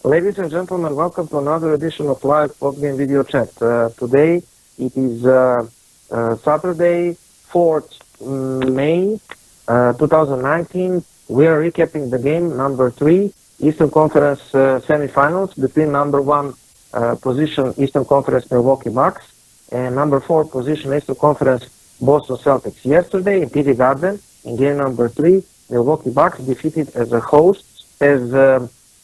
Ladies and gentlemen, welcome to another edition of live post-game video chat. Today it is Saturday, 4th May 2019. We are recapping the game number 3, Eastern Conference semifinals between number 1 position Eastern Conference Milwaukee Bucks and number 4 position Eastern Conference Boston Celtics. Yesterday in TD Garden, in game number 3, Milwaukee Bucks defeated as a host, as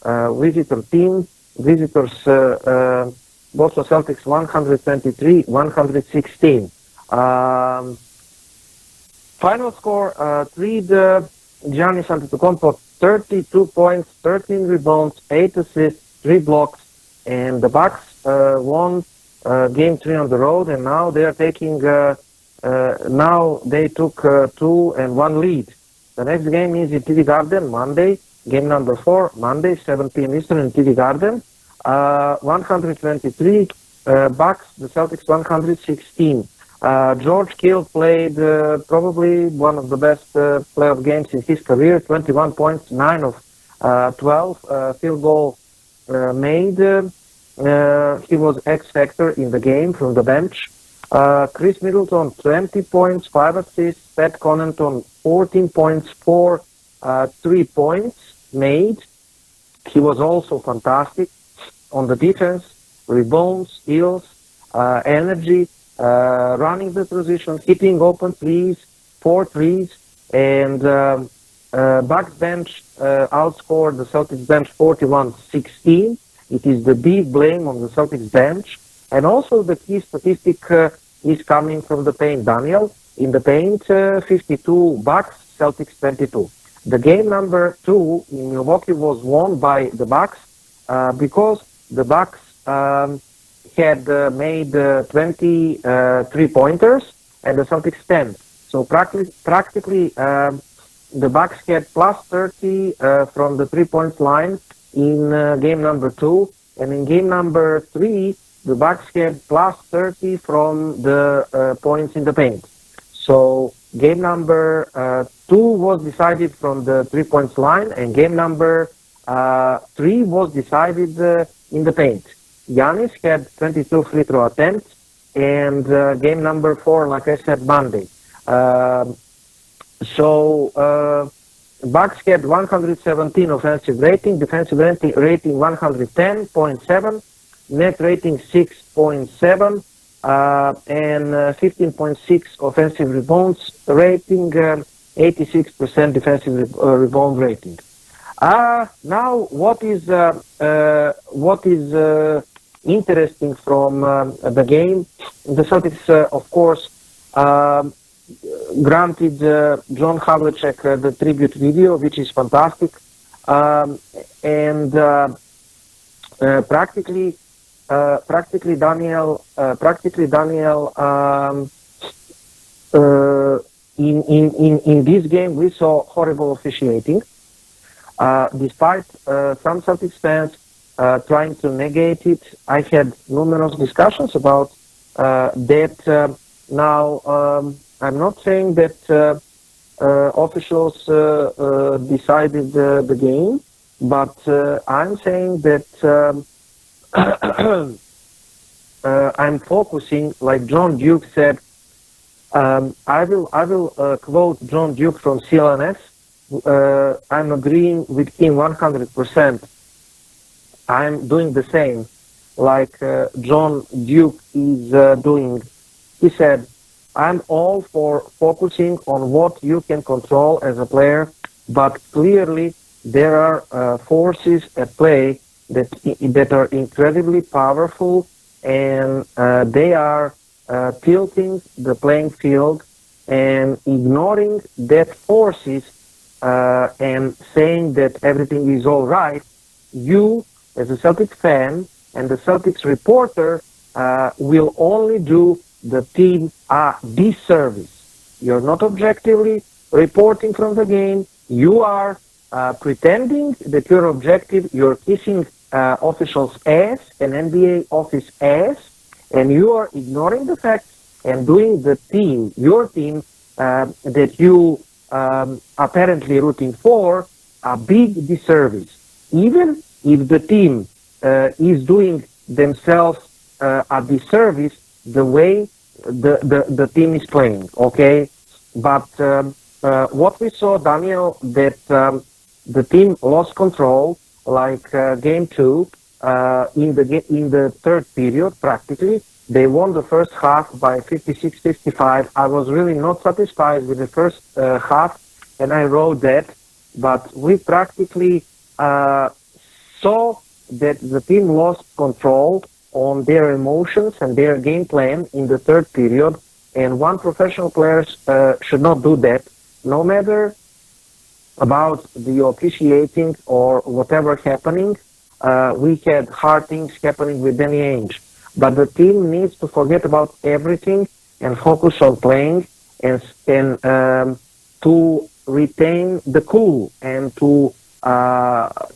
visitor team, visitors Boston Celtics 123-116. Final score, read Giannis Antetokounmpo 32 points, 13 rebounds, 8 assists, 3 blocks, and the Bucks won game 3 on the road, and now they are taking, now they took 2-1 lead. The next game is in TD Garden, Monday. Game number 4, Monday, 7 p.m. Eastern in TD Garden. 123, Bucks, the Celtics 116. George Hill played probably one of the best playoff games in his career, 21 points, 9 of 12 field goal made. He was X-factor in the game from the bench. Chris Middleton, 20 points, 5 assists. Pat Connaughton, 14 points, 4 3 points made. He was also fantastic on the defense, rebounds, steals, energy, running the transition, hitting open threes, 4 threes, and Bucks bench outscored the Celtics bench 41-16. It is the big blame on the Celtics bench, and also the key statistic is coming from the paint. Daniel, in the paint, 52 Bucks, Celtics 22. The game number 2 in Milwaukee was won by the Bucks because the Bucks had made 23 pointers and the Celtics 10. So practically the Bucks had plus 30 from the 3-point line in game number 2, and in game number 3 the Bucks had plus 30 from the points in the paint. So game number 2 was decided from the 3-point line, and game number 3 was decided in the paint. Giannis had 22 free throw attempts, and game number 4, like I said, Monday. Bucks had 117 offensive rating, defensive rating 110.7, net rating 6.7. And 15.6 offensive rebounds rating, 86% defensive rebound rating. Now, what is interesting from the game? The Celtics, of course, granted John Havlicek the tribute video, which is fantastic, and practically Daniel, in this game we saw horrible officiating, despite some Celtics fans trying to negate it. I had numerous discussions about that. Now, I'm not saying that officials decided the game, but I'm saying that I'm focusing, like John Duke said. I will quote John Duke from CLNS. I'm agreeing with him 100%. I'm doing the same, like John Duke is doing. He said, "I'm all for focusing on what you can control as a player, but clearly there are forces at play that are incredibly powerful, and they are tilting the playing field, and ignoring that forces and saying that everything is all right. You, as a Celtics fan and the Celtics reporter, will only do the team a disservice. You're not objectively reporting from the game. You are pretending that you're objective. You're kissing officials' ass and NBA office ass, and you are ignoring the facts and doing the team, your team, that you apparently rooting for, a big disservice. Even if the team is doing themselves a disservice the way the team is playing, okay? But what we saw, Daniel, that the team lost control, like game two, in the third period, practically. They won the first half by 56-55. I was really not satisfied with the first half, and I wrote that. But we practically saw that the team lost control on their emotions and their game plan in the third period, and one professional player should not do that, no matter about the officiating or whatever happening. We had hard things happening with Danny Ainge, but the team needs to forget about everything and focus on playing and to retain the cool and to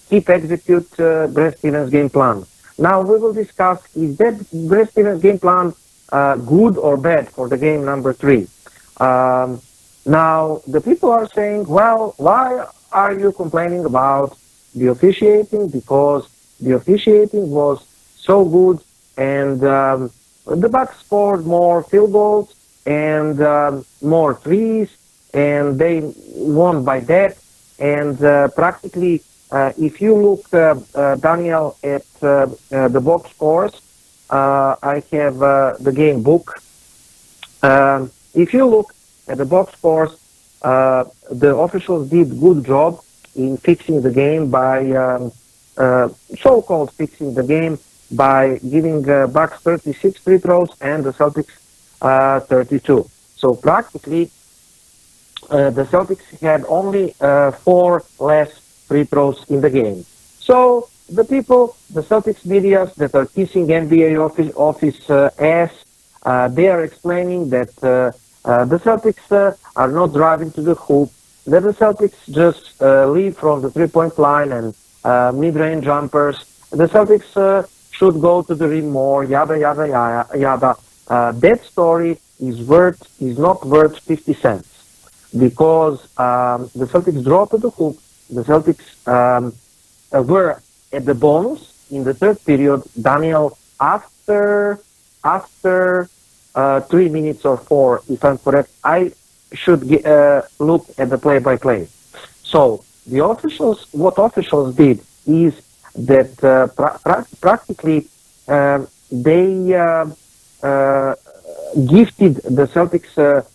keep execute Brad Stevens' game plan. Now we will discuss, is that Brad Stevens' game plan good or bad for the game number 3? Now the people are saying, well, why are you complaining about the officiating? Because the officiating was so good, and the Bucks scored more field goals and more threes, and they won by that. And practically, if you look, Daniel, at the box scores, I have the game book. If you look at the box scores, the officials did good job in fixing the game by so-called fixing the game by giving Bucks 36 free throws and the Celtics 32. So practically, the Celtics had only 4 less free throws in the game. So the people, the Celtics media that are kissing NBA office ass, they are explaining that the Celtics are not driving to the hoop, that the Celtics just leave from the three-point line and mid-range jumpers. The Celtics should go to the rim more, yada, yada, yada, yada. That story is not worth 50 cents. Because the Celtics draw to the hoop, the Celtics were at the bonus in the third period. Daniel, after 3 minutes or 4, if I'm correct, I should look at the play-by-play. So what officials did is that practically they gifted the Celtics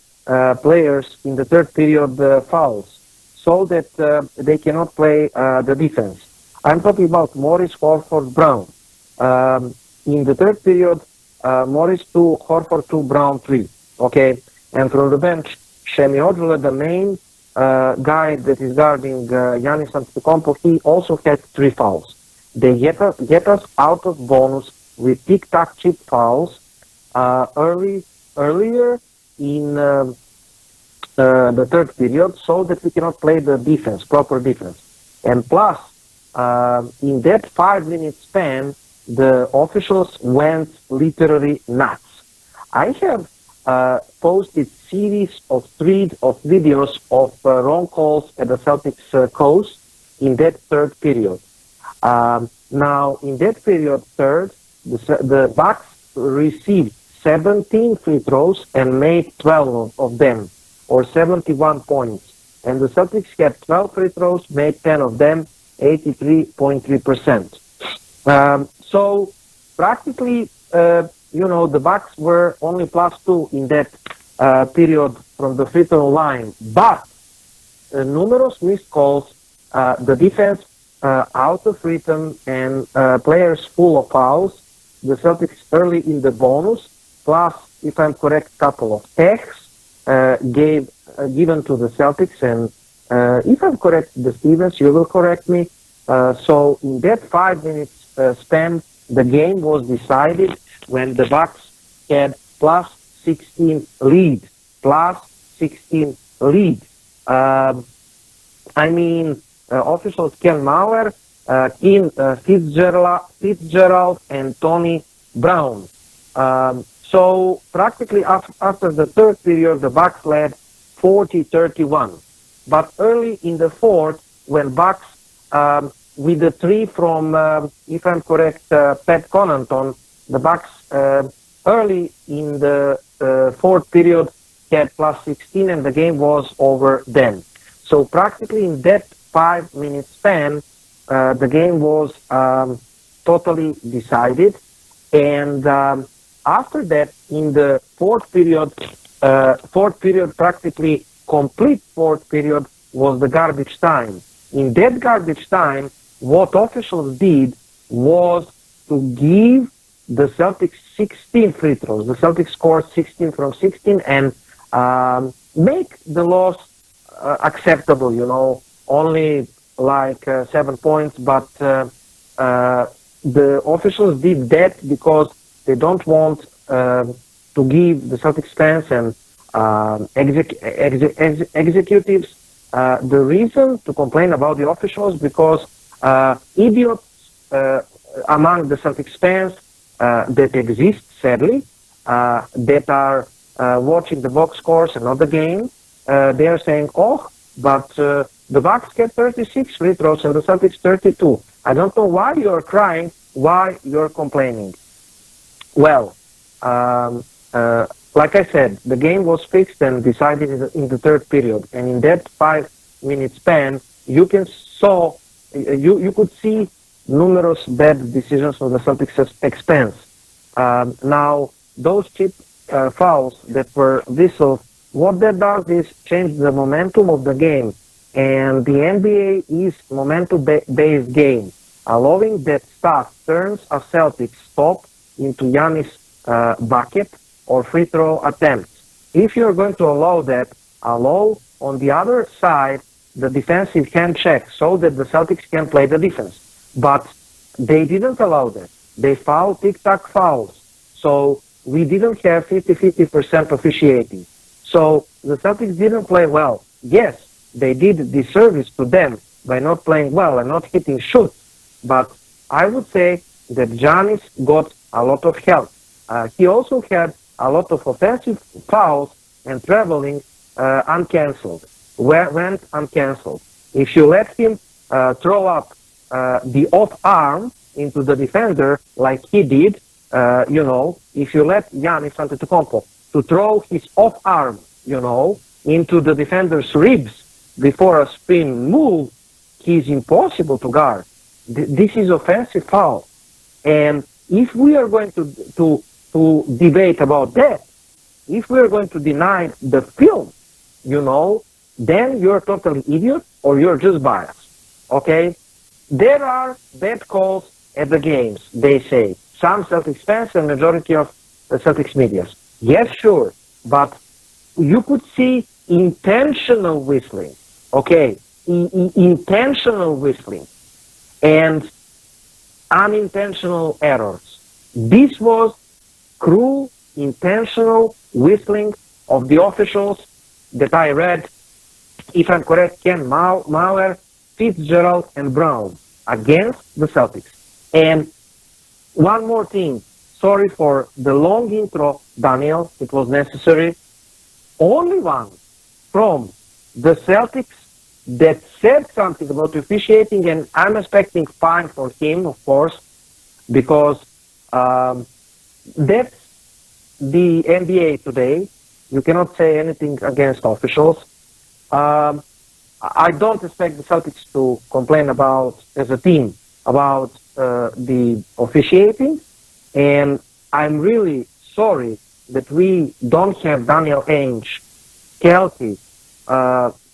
players in the third period fouls, so that they cannot play the defense. I'm talking about Morris, Horford, Brown. In the third period, Morris 2, Horford 2, Brown 3. Okay, and from the bench, Shemi Odula, the main guy that is guarding Giannis Antetokounmpo, he also had 3 fouls. They get us out of bonus with tic-tac chip fouls earlier in the third period, so that we cannot play the defense, proper defense. And plus, in that 5-minute span, the officials went literally nuts. I have posted series of threads of videos of wrong calls at the Celtics coast in that third period. Now, in that period, the Bucks received 17 free throws and made 12 of them, or 71 points. And the Celtics had 12 free throws, made 10 of them, 83.3%. So practically, the Bucks were only +2 in that period from the free throw line. But numerous missed calls, the defense out of rhythm, and players full of fouls. The Celtics early in the bonus, plus, if I'm correct, couple of techs given to the Celtics, and if I'm correct, the Stevens, you will correct me. So in that 5 minutes span, the game was decided when the Bucks had +16 lead. +16 lead. Officials Ken Mauer, Kim Fitzgerald, and Tony Brown. So practically after the third period, the Bucks led 40-31. But early in the fourth, when Bucks with the three from, if I'm correct, Pat Connaughton, the Bucks early in the fourth period had plus 16 and the game was over then. So practically in that 5-minute span, the game was totally decided. And after that, in the fourth period, practically complete fourth period was the garbage time. In that garbage time, what officials did was to give the Celtics 16 free throws. The Celtics scored 16 from 16 and make the loss acceptable, only like 7 points, but the officials did that because they don't want to give the Celtics fans and executives the reason to complain about the officials, because idiots among the Celtics fans that exist, sadly, that are watching the box scores and not the game, they are saying, but the Bucks get 36 free throws and the Celtics 32. I don't know why you're crying, why you're complaining. Well, like I said, the game was fixed and decided in the third period. And in that 5-minute span, you could see numerous bad decisions on the Celtics' expense. Now, those cheap fouls that were whistled, what that does is change the momentum of the game. And the NBA is momentum-based game. Allowing that stuff turns a Celtics stop into Giannis' bucket or free throw attempts. If you're going to allow that, allow on the other side the defensive hand check so that the Celtics can play the defense. But they didn't allow that. They fouled tic-tac fouls. So we didn't have 50-50% officiating. So the Celtics didn't play well. Yes, they did disservice to them by not playing well and not hitting shots. But I would say that Giannis got a lot of help. He also had a lot of offensive fouls and traveling uncancelled, went uncancelled. If you let him throw up the off arm into the defender like he did, if you let Giannis Antetokounmpo to throw his off arm, into the defender's ribs before a spin move, he's impossible to guard. This is offensive foul. And if we are going to debate about that, if we are going to deny the film, then you're totally idiot or you're just biased. Okay? There are bad calls at the games, they say. Some Celtics fans and majority of the Celtics media. Yes, sure. But you could see intentional whistling. Okay? Intentional whistling. And unintentional errors. This was cruel, intentional whistling of the officials that I read, if I'm correct, Ken Mauer, Fitzgerald, and Brown against the Celtics. And one more thing. Sorry for the long intro, Daniel. It was necessary. Only one from the Celtics that said something about officiating, and I'm expecting fine for him, of course, because that's the NBA today. You cannot say anything against officials. I don't expect the Celtics to complain about, as a team, about the officiating, and I'm really sorry that we don't have Daniel Ainge healthy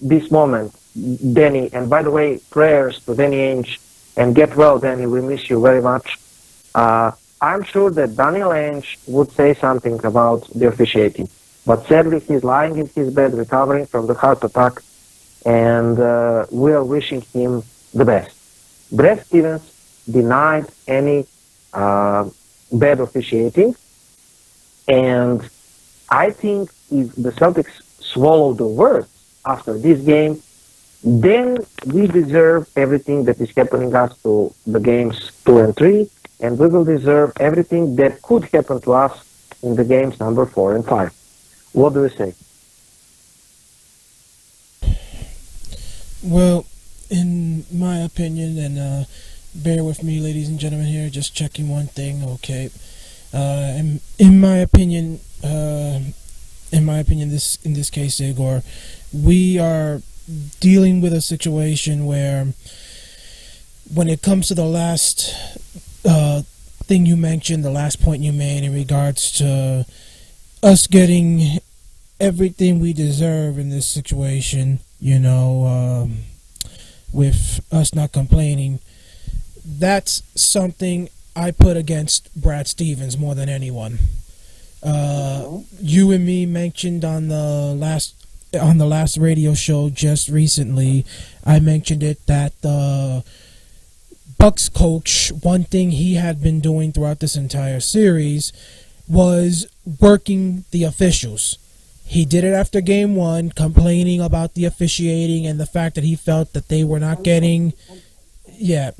this moment, Danny. And by the way, prayers to Danny Ainge, and get well, Danny. We miss you very much. I'm sure that Daniel Ainge would say something about the officiating, but sadly he's lying in his bed recovering from the heart attack, and we are wishing him the best. Brad Stevens denied any bad officiating, and I think if the Celtics swallow the words after this game, then we deserve everything that is happening us to the games 2 and 3, and we will deserve everything that could happen to us in the games number 4 and 5. What do you say? Well, in my opinion, and bear with me, ladies and gentlemen, here, just checking one thing. Okay, in my opinion, this in this case, Igor, we are dealing with a situation where, when it comes to the last thing you mentioned, the last point you made in regards to us getting everything we deserve in this situation, with us not complaining, that's something I put against Brad Stevens more than anyone. You and me mentioned on the last radio show just recently, I mentioned it, that the Bucks coach, one thing he had been doing throughout this entire series was working the officials. He did it after game one, complaining about the officiating and the fact that he felt that they were not getting. Yeah.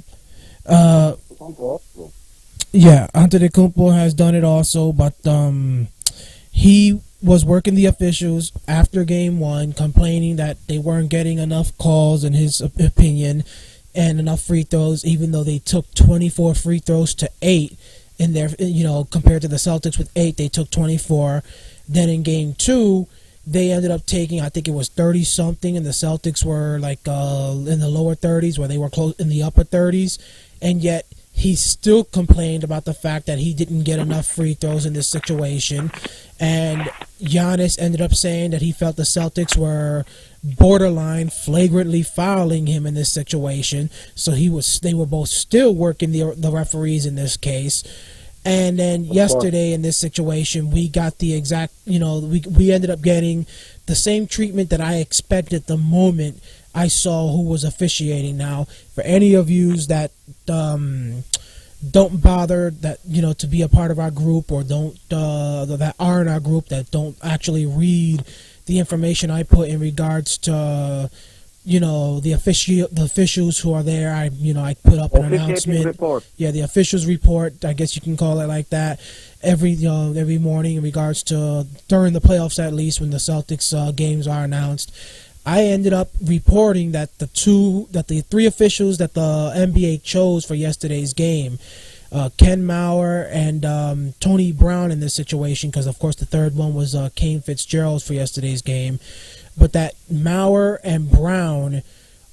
Antetokounmpo has done it also, but he was working the officials after game one, complaining that they weren't getting enough calls, in his opinion, and enough free throws, even though they took 24 free throws to 8 in their, compared to the Celtics with 8, they took 24. Then in game two, they ended up taking, I think it was 30 something, and the Celtics were like in the lower 30s, where they were close in the upper 30s, and yet he still complained about the fact that he didn't get enough free throws in this situation. And Giannis ended up saying that he felt the Celtics were borderline flagrantly fouling him in this situation. So they were both still working the referees in this case. And then yesterday in this situation, we got the exact, we ended up getting the same treatment that I expected the moment I saw who was officiating. Now, for any of yous that don't bother to be a part of our group, or that are in our group, that don't actually read the information I put in regards to the officials who are there, I put up an announcement. Report. Yeah, the officials report, I guess you can call it like that, every morning in regards to, during the playoffs at least, when the Celtics games are announced. I ended up reporting that the three officials that the NBA chose for yesterday's game, Ken Maurer and Tony Brown in this situation, because of course the third one was Kane Fitzgerald for yesterday's game, but that Maurer and Brown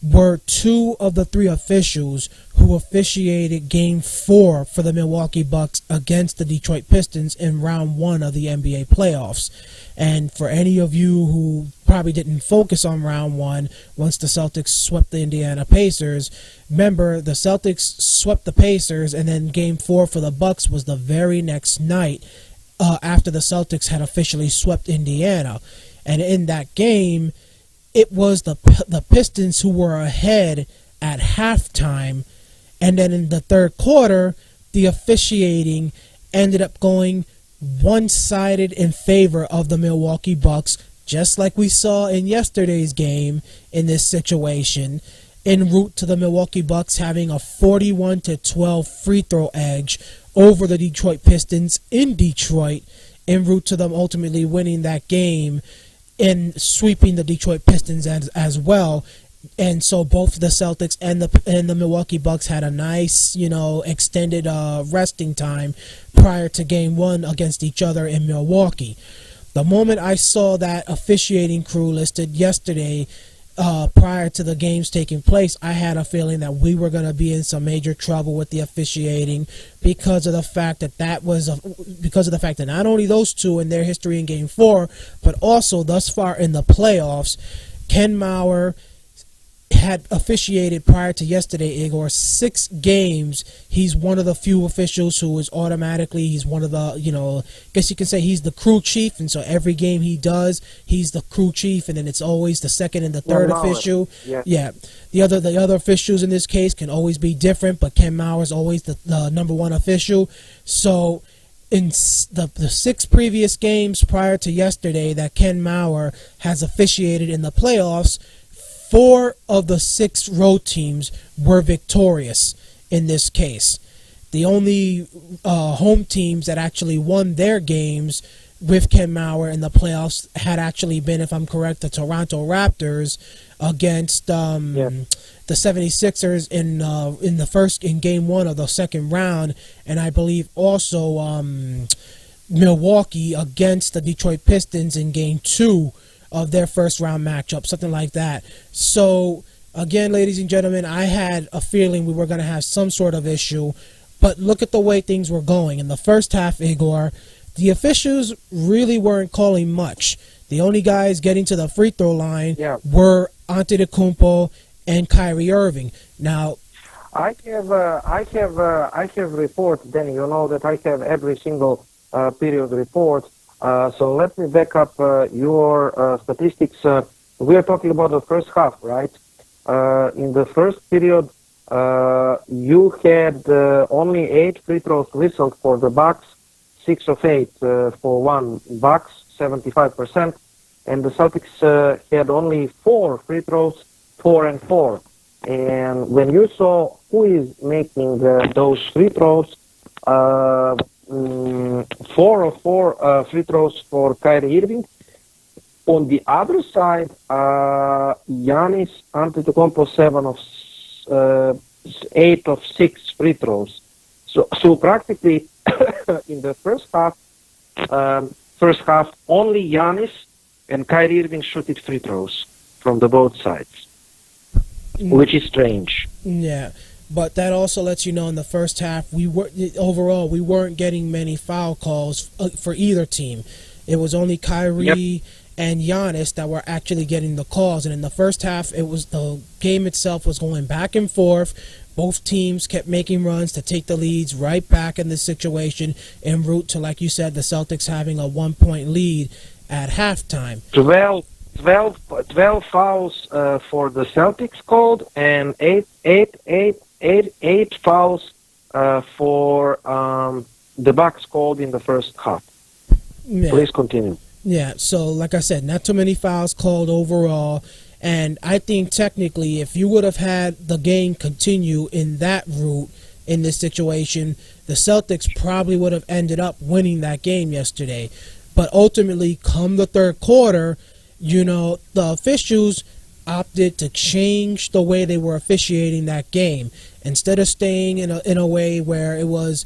were two of the three officials who officiated Game 4 for the Milwaukee Bucks against the Detroit Pistons in Round 1 of the NBA playoffs. And for any of you who probably didn't focus on Round 1, once the Celtics swept the Indiana Pacers, remember, the Celtics swept the Pacers, and then Game 4 for the Bucks was the very next night after the Celtics had officially swept Indiana. And in that game, it was the Pistons who were ahead at halftime, and then in the third quarter, the officiating ended up going one-sided in favor of the Milwaukee Bucks, just like we saw in yesterday's game in this situation, en route to the Milwaukee Bucks having a 41-12 free throw edge over the Detroit Pistons in Detroit, en route to them ultimately winning that game and sweeping the Detroit Pistons as well. And so both the Celtics and the Milwaukee Bucks had a nice, extended resting time prior to Game 1 against each other in Milwaukee. The moment I saw that officiating crew listed yesterday, prior to the games taking place, I had a feeling that we were going to be in some major trouble with the officiating because of the fact that not only those two in their history in Game 4, but also thus far in the playoffs, Ken Maurer had officiated prior to yesterday, Igor, 6 games. He's one of the few officials who is automatically, he's one of the, I guess you can say he's the crew chief, and so every game he does, he's the crew chief, and then it's always the second and the third official. Yeah. The other officials in this case can always be different, but Ken Maurer is always the number one official. So in the 6 previous games prior to yesterday that Ken Maurer has officiated in the playoffs, 4 of the 6 road teams were victorious in this case. The only home teams that actually won their games with Ken Maurer in the playoffs had actually been, if I'm correct, the Toronto Raptors against the 76ers in game 1 of the second round, and I believe also Milwaukee against the Detroit Pistons in game 2 of their first round matchup, something like that. So again, ladies and gentlemen, I had a feeling we were going to have some sort of issue, but look at the way things were going. In the first half, Igor, the officials really weren't calling much. The only guys getting to the free throw line were Antetokounmpo and Kyrie Irving. Now, I have reports. Then you know that I have every single period report. So let me back up your statistics. We are talking about the first half, right? In the first period, you had only 8 free throws whistled for the Bucks, 6 of 8 for one Bucks, 75%, and the Celtics had only 4 free throws, 4 and 4. And when you saw who is making those free throws, 4 of 4 free throws for Kyrie Irving. On the other side, Giannis Antetokounmpo 8 of 6 free throws. So practically in the first half, only Giannis and Kyrie Irving shooted free throws from the both sides, which is strange. Yeah, but that also lets you know in the first half we weren't getting many foul calls for either team. It was only Kyrie and Giannis that were actually getting the calls, and in the first half, it was the game itself was going back and forth. Both teams kept making runs to take the leads right back in this situation en route to, like you said, the Celtics having a 1-point lead at halftime. 12 fouls for the Celtics called, and 8 fouls for the Bucks called in the first half. Yeah. Please continue. Yeah, so like I said, not too many fouls called overall. And I think technically if you would have had the game continue in that route in this situation, the Celtics probably would have ended up winning that game yesterday. But ultimately, come the third quarter, the officials opted to change the way they were officiating that game. Instead of staying in a way where it was,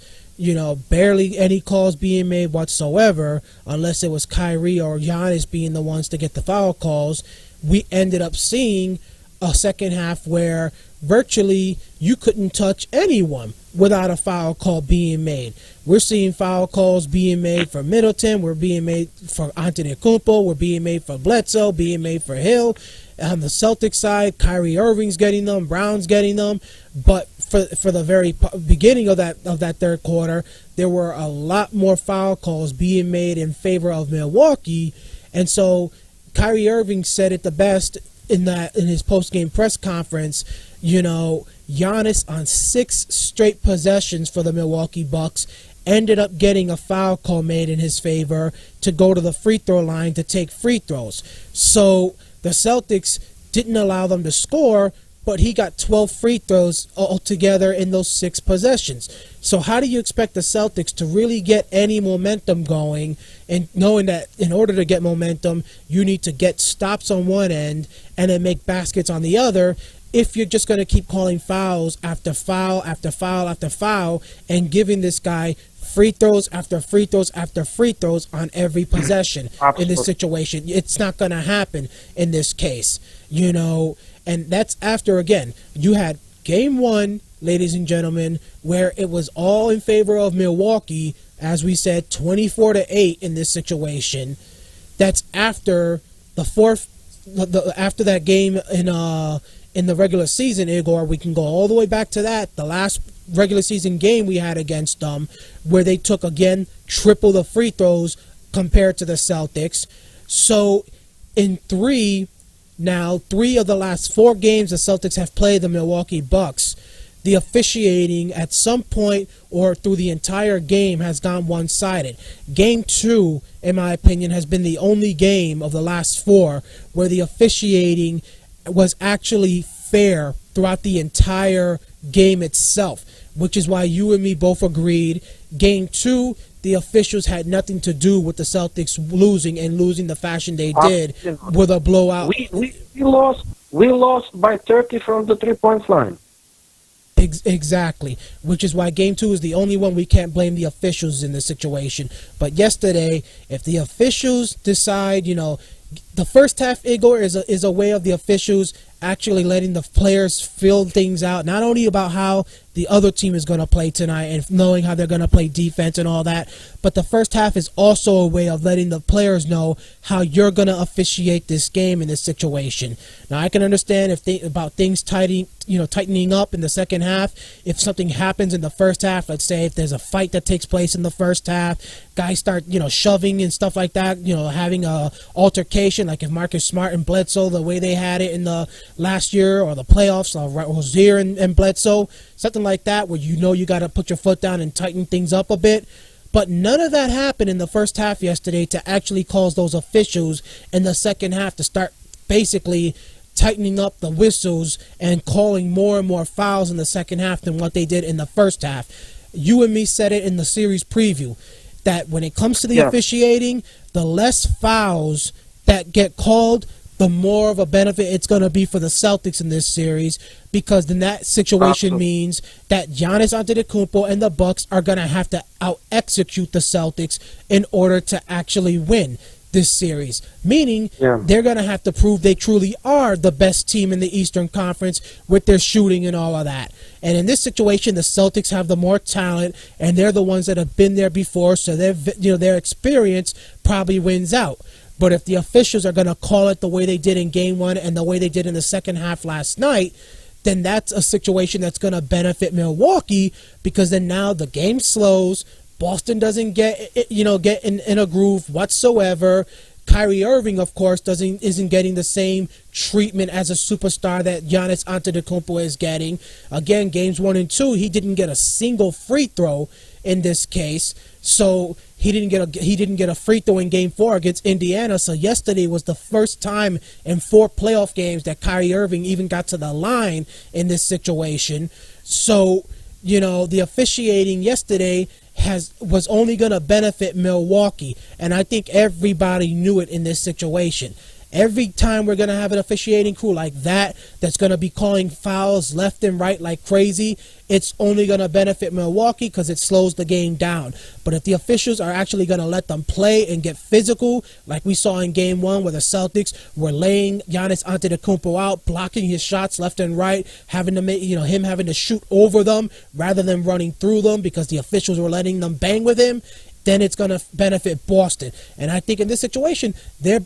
barely any calls being made whatsoever, unless it was Kyrie or Giannis being the ones to get the foul calls, we ended up seeing a second half where virtually you couldn't touch anyone without a foul call being made. We're seeing foul calls being made for Middleton, we're being made for Antetokounmpo, we're being made for Bledsoe, being made for Hill. On the Celtics side, Kyrie Irving's getting them, Brown's getting them, but for the very beginning of that third quarter, there were a lot more foul calls being made in favor of Milwaukee, and so Kyrie Irving said it the best in his post-game press conference. Giannis on 6 straight possessions for the Milwaukee Bucks ended up getting a foul call made in his favor to go to the free throw line to take free throws. So the Celtics didn't allow them to score, but he got 12 free throws altogether in those 6 possessions. So how do you expect the Celtics to really get any momentum going, and knowing that in order to get momentum, you need to get stops on one end and then make baskets on the other, if you're just going to keep calling fouls after foul after foul after foul and giving this guy free throws after free throws after free throws on every possession? Absolutely. In this situation, it's not going to happen in this case, and that's after, again, you had game 1, ladies and gentlemen, where it was all in favor of Milwaukee, as we said, 24-8 in this situation. That's after after that game in the regular season, Igor. We can go all the way back to that, the last regular season game we had against them, where they took, again, triple the free throws compared to the Celtics. So in 3 of the last 4 games the Celtics have played the Milwaukee Bucks, the officiating at some point or through the entire game has gone one-sided. Game 2, in my opinion, has been the only game of the last 4 where the officiating was actually fair throughout the entire game itself, which is why you and me both agreed Game 2, the officials had nothing to do with the Celtics losing the fashion they did with a blowout. We lost we lost by 30 from the 3-point line. Exactly, which is why Game 2 is the only one we can't blame the officials in this situation. But yesterday, if the officials decide, the first half, Igor, is a way of the officials actually letting the players feel things out, not only about how the other team is going to play tonight and knowing how they're going to play defense and all that, but the first half is also a way of letting the players know how you're going to officiate this game in this situation. Now, I can understand about things tightening up in the second half. If something happens in the first half, let's say if there's a fight that takes place in the first half, guys start shoving and stuff like that, having a altercation, like if Marcus Smart and Bledsoe, the way they had it in the last year or the playoffs, Rozier and Bledsoe, something like that, where you got to put your foot down and tighten things up a bit. But none of that happened in the first half yesterday to actually cause those officials in the second half to start basically tightening up the whistles and calling more and more fouls in the second half than what they did in the first half. You and me said it in the series preview that when it comes to the officiating, the less fouls that get called, the more of a benefit it's going to be for the Celtics in this series, because then that situation means that Giannis Antetokounmpo and the Bucks are going to have to out-execute the Celtics in order to actually win this series, meaning they're going to have to prove they truly are the best team in the Eastern Conference with their shooting and all of that. And in this situation, the Celtics have the more talent, and they're the ones that have been there before, so their experience probably wins out. But if the officials are going to call it the way they did in Game 1 and the way they did in the second half last night, then that's a situation that's going to benefit Milwaukee, because then now the game slows. Boston doesn't get in a groove whatsoever. Kyrie Irving, of course, isn't getting the same treatment as a superstar that Giannis Antetokounmpo is getting. Again, games 1 and 2, he didn't get a single free throw in this case. So he didn't get a free throw in Game 4 against Indiana. So yesterday was the first time in 4 playoff games that Kyrie Irving even got to the line in this situation. So, the officiating yesterday was only going to benefit Milwaukee, and I think everybody knew it in this situation. Every time we're going to have an officiating crew like that's going to be calling fouls left and right like crazy, it's only going to benefit Milwaukee because it slows the game down. But if the officials are actually going to let them play and get physical, like we saw in Game 1 where the Celtics were laying Giannis Antetokounmpo out, blocking his shots left and right, having to make, him having to shoot over them rather than running through them because the officials were letting them bang with him, then it's going to benefit Boston. And I think in this situation, the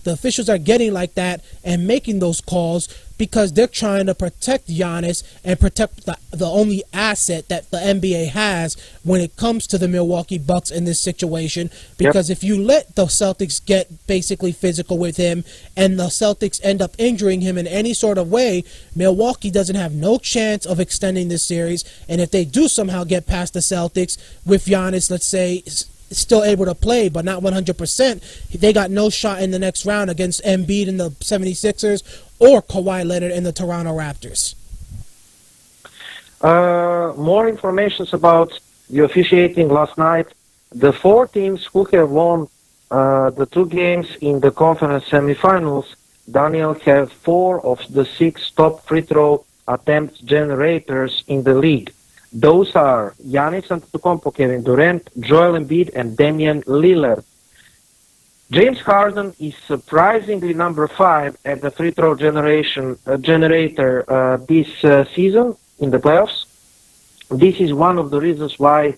officials are getting like that and making those calls because they're trying to protect Giannis and protect the only asset that the NBA has when it comes to the Milwaukee Bucks in this situation. Because if you let the Celtics get basically physical with him and the Celtics end up injuring him in any sort of way, Milwaukee doesn't have no chance of extending this series. And if they do somehow get past the Celtics with Giannis, let's say, still able to play but not 100%, they got no shot in the next round against Embiid and the 76ers or Kawhi Leonard and the Toronto Raptors. More information about the officiating last night. The 4 teams who have won the 2 games in the conference semifinals, Daniel, have 4 of the 6 top free throw attempt generators in the league. Those are Giannis Antetokounmpo, Kevin Durant, Joel Embiid, and Damian Lillard. James Harden is surprisingly number 5 at the free throw generator this season in the playoffs. This is one of the reasons why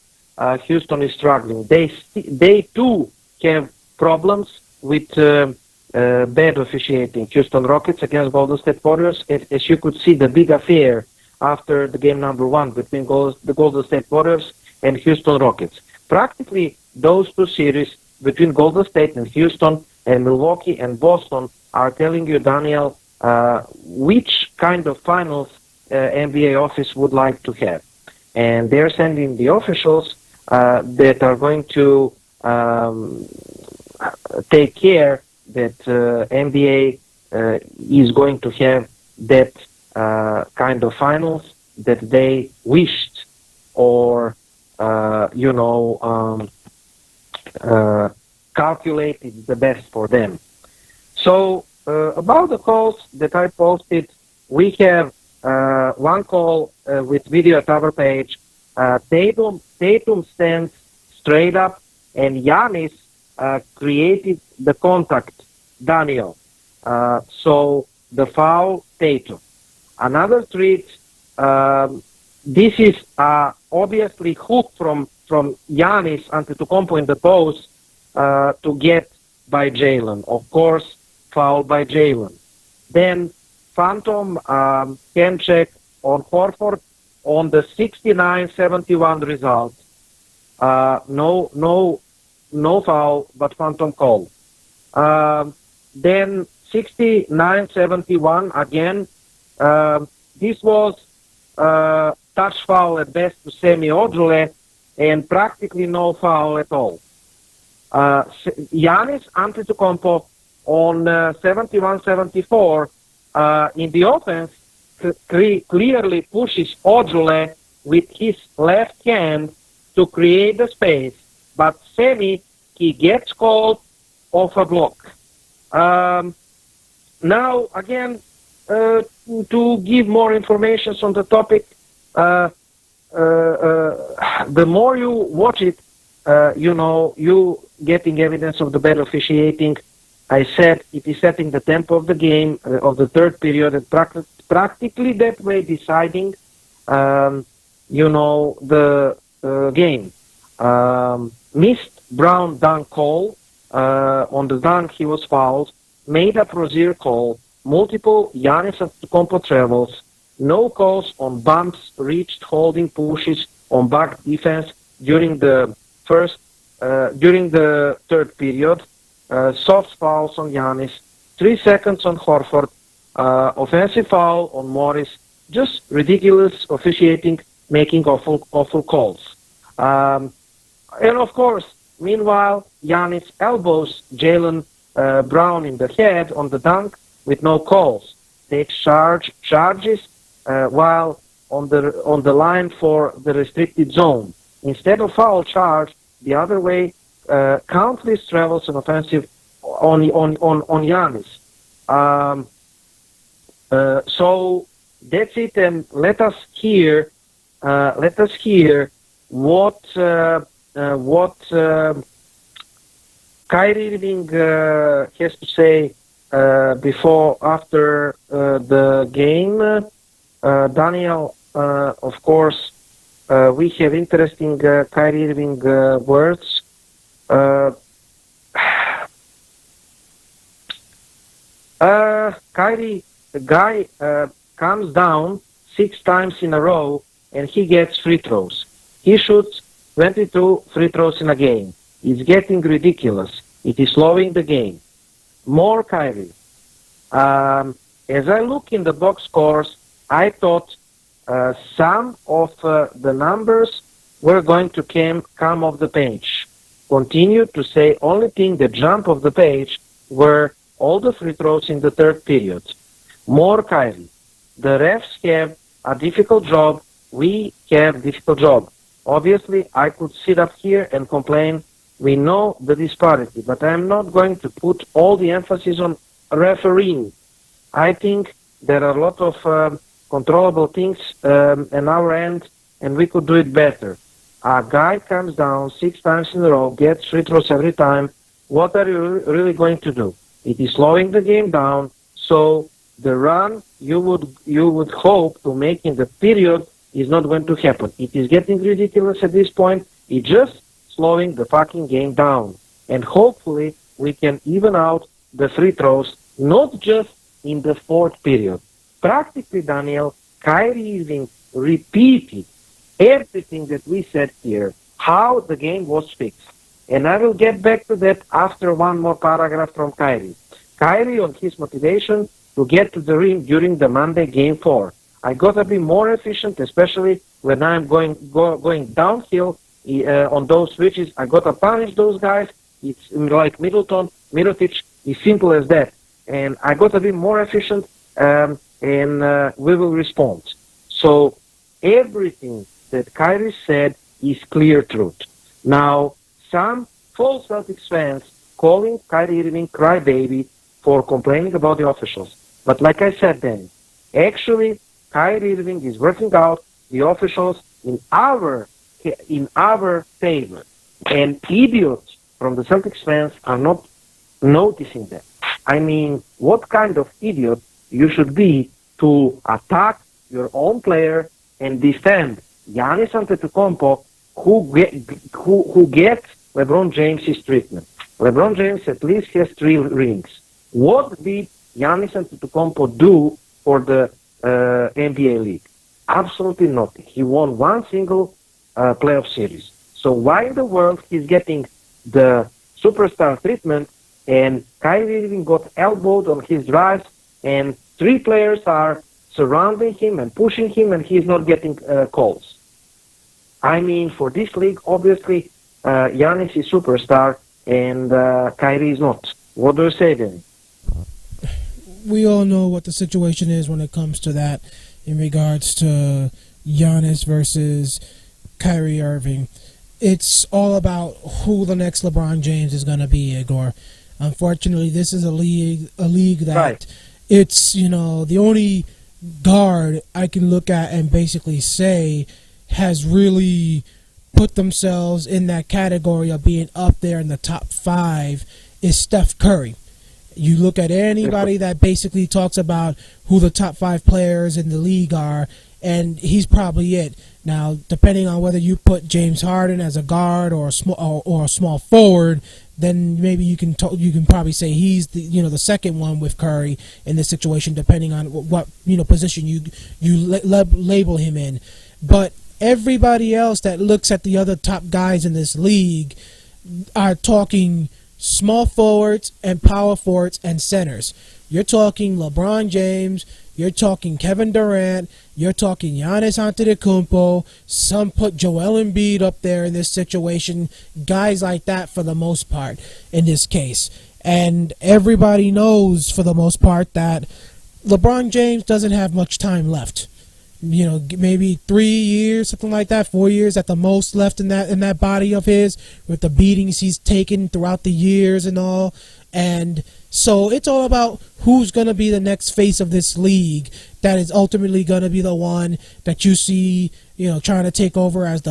Houston is struggling. They too have problems with bad officiating. Houston Rockets against Golden State Warriors, as you could see, the big affair after the game number 1 between the Golden State Warriors and Houston Rockets. Practically those 2 series between Golden State and Houston and Milwaukee and Boston are telling you, Daniel, which kind of finals NBA office would like to have. And they're sending the officials that are going to take care that NBA is going to have that kind of finals that they wished or, calculated the best for them. So about the calls that I posted, we have one call with video at our page. Tatum stands straight up, and Giannis created the contact, Daniel. So the foul, Tatum. Another tweet. This is obviously hook from Giannis Antetokounmpo in the post to get by Jalen. Of course, foul by Jalen. Then Phantom can check on Horford on the 69-71 result. No foul, but Phantom call. Then 69-71 again. This was touch foul at best to Semi Ojeleye and practically no foul at all. Giannis Antetokounmpo on 71-74 in the offense clearly pushes Ojeleye with his left hand to create the space, but Semi, he gets called off a block. Now, again, to give more information on the topic, the more you watch it, you getting evidence of the better officiating. I said it is setting the tempo of the game, of the third period, and practically that way deciding, the game. Missed Brown dunk call. On the dunk, he was fouled. Made a Rozier call. Multiple Giannis Antetokounmpo travels. No calls on bumps, reached, holding, pushes on back defense during the third period. Soft fouls on Giannis. 3 seconds on Horford. Offensive foul on Morris. Just ridiculous officiating, making awful calls. And of course, meanwhile, Giannis elbows Jalen Brown in the head on the dunk with no calls. Takes charges while on the line for the restricted zone. Instead of foul charge, the other way, countless travels and offensive on Giannis. So that's it, and let us hear what Kyrie Irving has to say after the game. Daniel, of course, we have interesting Kyrie Irving words. Kyrie, the guy comes down 6 times in a row and he gets free throws. He shoots 22 free throws in a game. It's getting ridiculous. It is slowing the game. More Kyrie. As I look in the box scores, I thought some of the numbers were going to come off the page. Continue to say only thing that jumped off the page were all the free throws in the third period. More Kyrie. The refs have a difficult job. We have a difficult job. Obviously, I could sit up here and complain. We know the disparity, but I'm not going to put all the emphasis on refereeing. I think there are a lot of controllable things on our end, and we could do it better. A guy comes down 6 times in a row, gets free throws every time. What are you really going to do? It is slowing the game down, so the run you would hope to make in the period is not going to happen. It is getting ridiculous at this point. It's just slowing the fucking game down. And hopefully we can even out the free throws, not just in the fourth period. Practically, Daniel, Kyrie Irving repeated everything that we said here, how the game was fixed. And I will get back to that after one more paragraph from Kyrie. Kyrie on his motivation to get to the rim during the Monday game 4. I gotta be more efficient, especially when I'm going downhill on those switches. I gotta punish those guys. It's like Middleton, it's simple as that. And I gotta be more efficient, and we will respond. So everything that Kyrie said is clear truth. Now, some false Celtics fans calling Kyrie Irving crybaby for complaining about the officials. But like I said then, actually, Kyrie Irving is working out the officials in our favor. And idiots from the Celtics fans are not noticing that. I mean, what kind of idiot you should be to attack your own player and defend Giannis Antetokounmpo, who gets LeBron James's treatment. LeBron James at least has 3 rings. What did Giannis Antetokounmpo do for the NBA League? Absolutely nothing. He won one single playoff series. So why in the world he's getting the superstar treatment and Kyrie Irving got elbowed on his drives and 3 players are surrounding him and pushing him and he's not getting calls? I mean, for this league, obviously, Giannis is superstar and Kyrie is not. What do you say then? We all know what the situation is when it comes to that in regards to Giannis versus Kyrie Irving. It's all about who the next LeBron James is going to be, Igor. Unfortunately, this is a league that right. It's, the only guard I can look at and basically say has really put themselves in that category of being up there in the top 5 is Steph Curry. You look at anybody that basically talks about who the top 5 players in the league are, and he's probably it. Now, depending on whether you put James Harden as a guard or a small forward, then maybe you can probably say he's the second one with Curry in this situation, depending on what position you label him in. But everybody else that looks at the other top guys in this league are talking small forwards and power forwards and centers. You're talking LeBron James, you're talking Kevin Durant, you're talking Giannis Antetokounmpo, some put Joel Embiid up there in this situation, guys like that for the most part in this case. And everybody knows for the most part that LeBron James doesn't have much time left. Maybe 3 years, something like that, 4 years at the most left in that body of his, with the beatings he's taken throughout the years and all. And so it's all about who's going to be the next face of this league that is ultimately going to be the one that you see, trying to take over as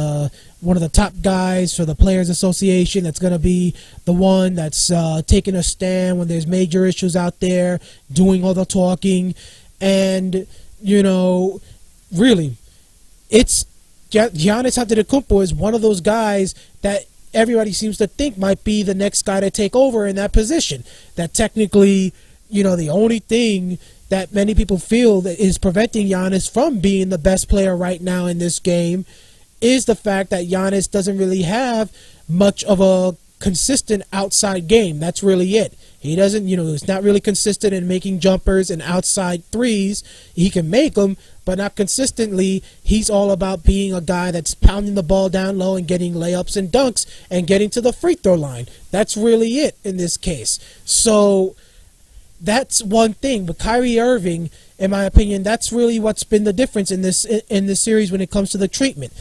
one of the top guys for the Players Association. That's going to be the one that's taking a stand when there's major issues out there, doing all the talking. And, really, it's Giannis Antetokounmpo is one of those guys that everybody seems to think might be the next guy to take over in that position. That technically, the only thing that many people feel that is preventing Giannis from being the best player right now in this game is the fact that Giannis doesn't really have much of a consistent outside game. That's really it. He doesn't, he's not really consistent in making jumpers and outside threes. He can make them, but not consistently. He's all about being a guy that's pounding the ball down low and getting layups and dunks and getting to the free throw line. That's really it in this case. So that's one thing. But Kyrie Irving, in my opinion, that's really what's been the difference in this series when it comes to the treatment.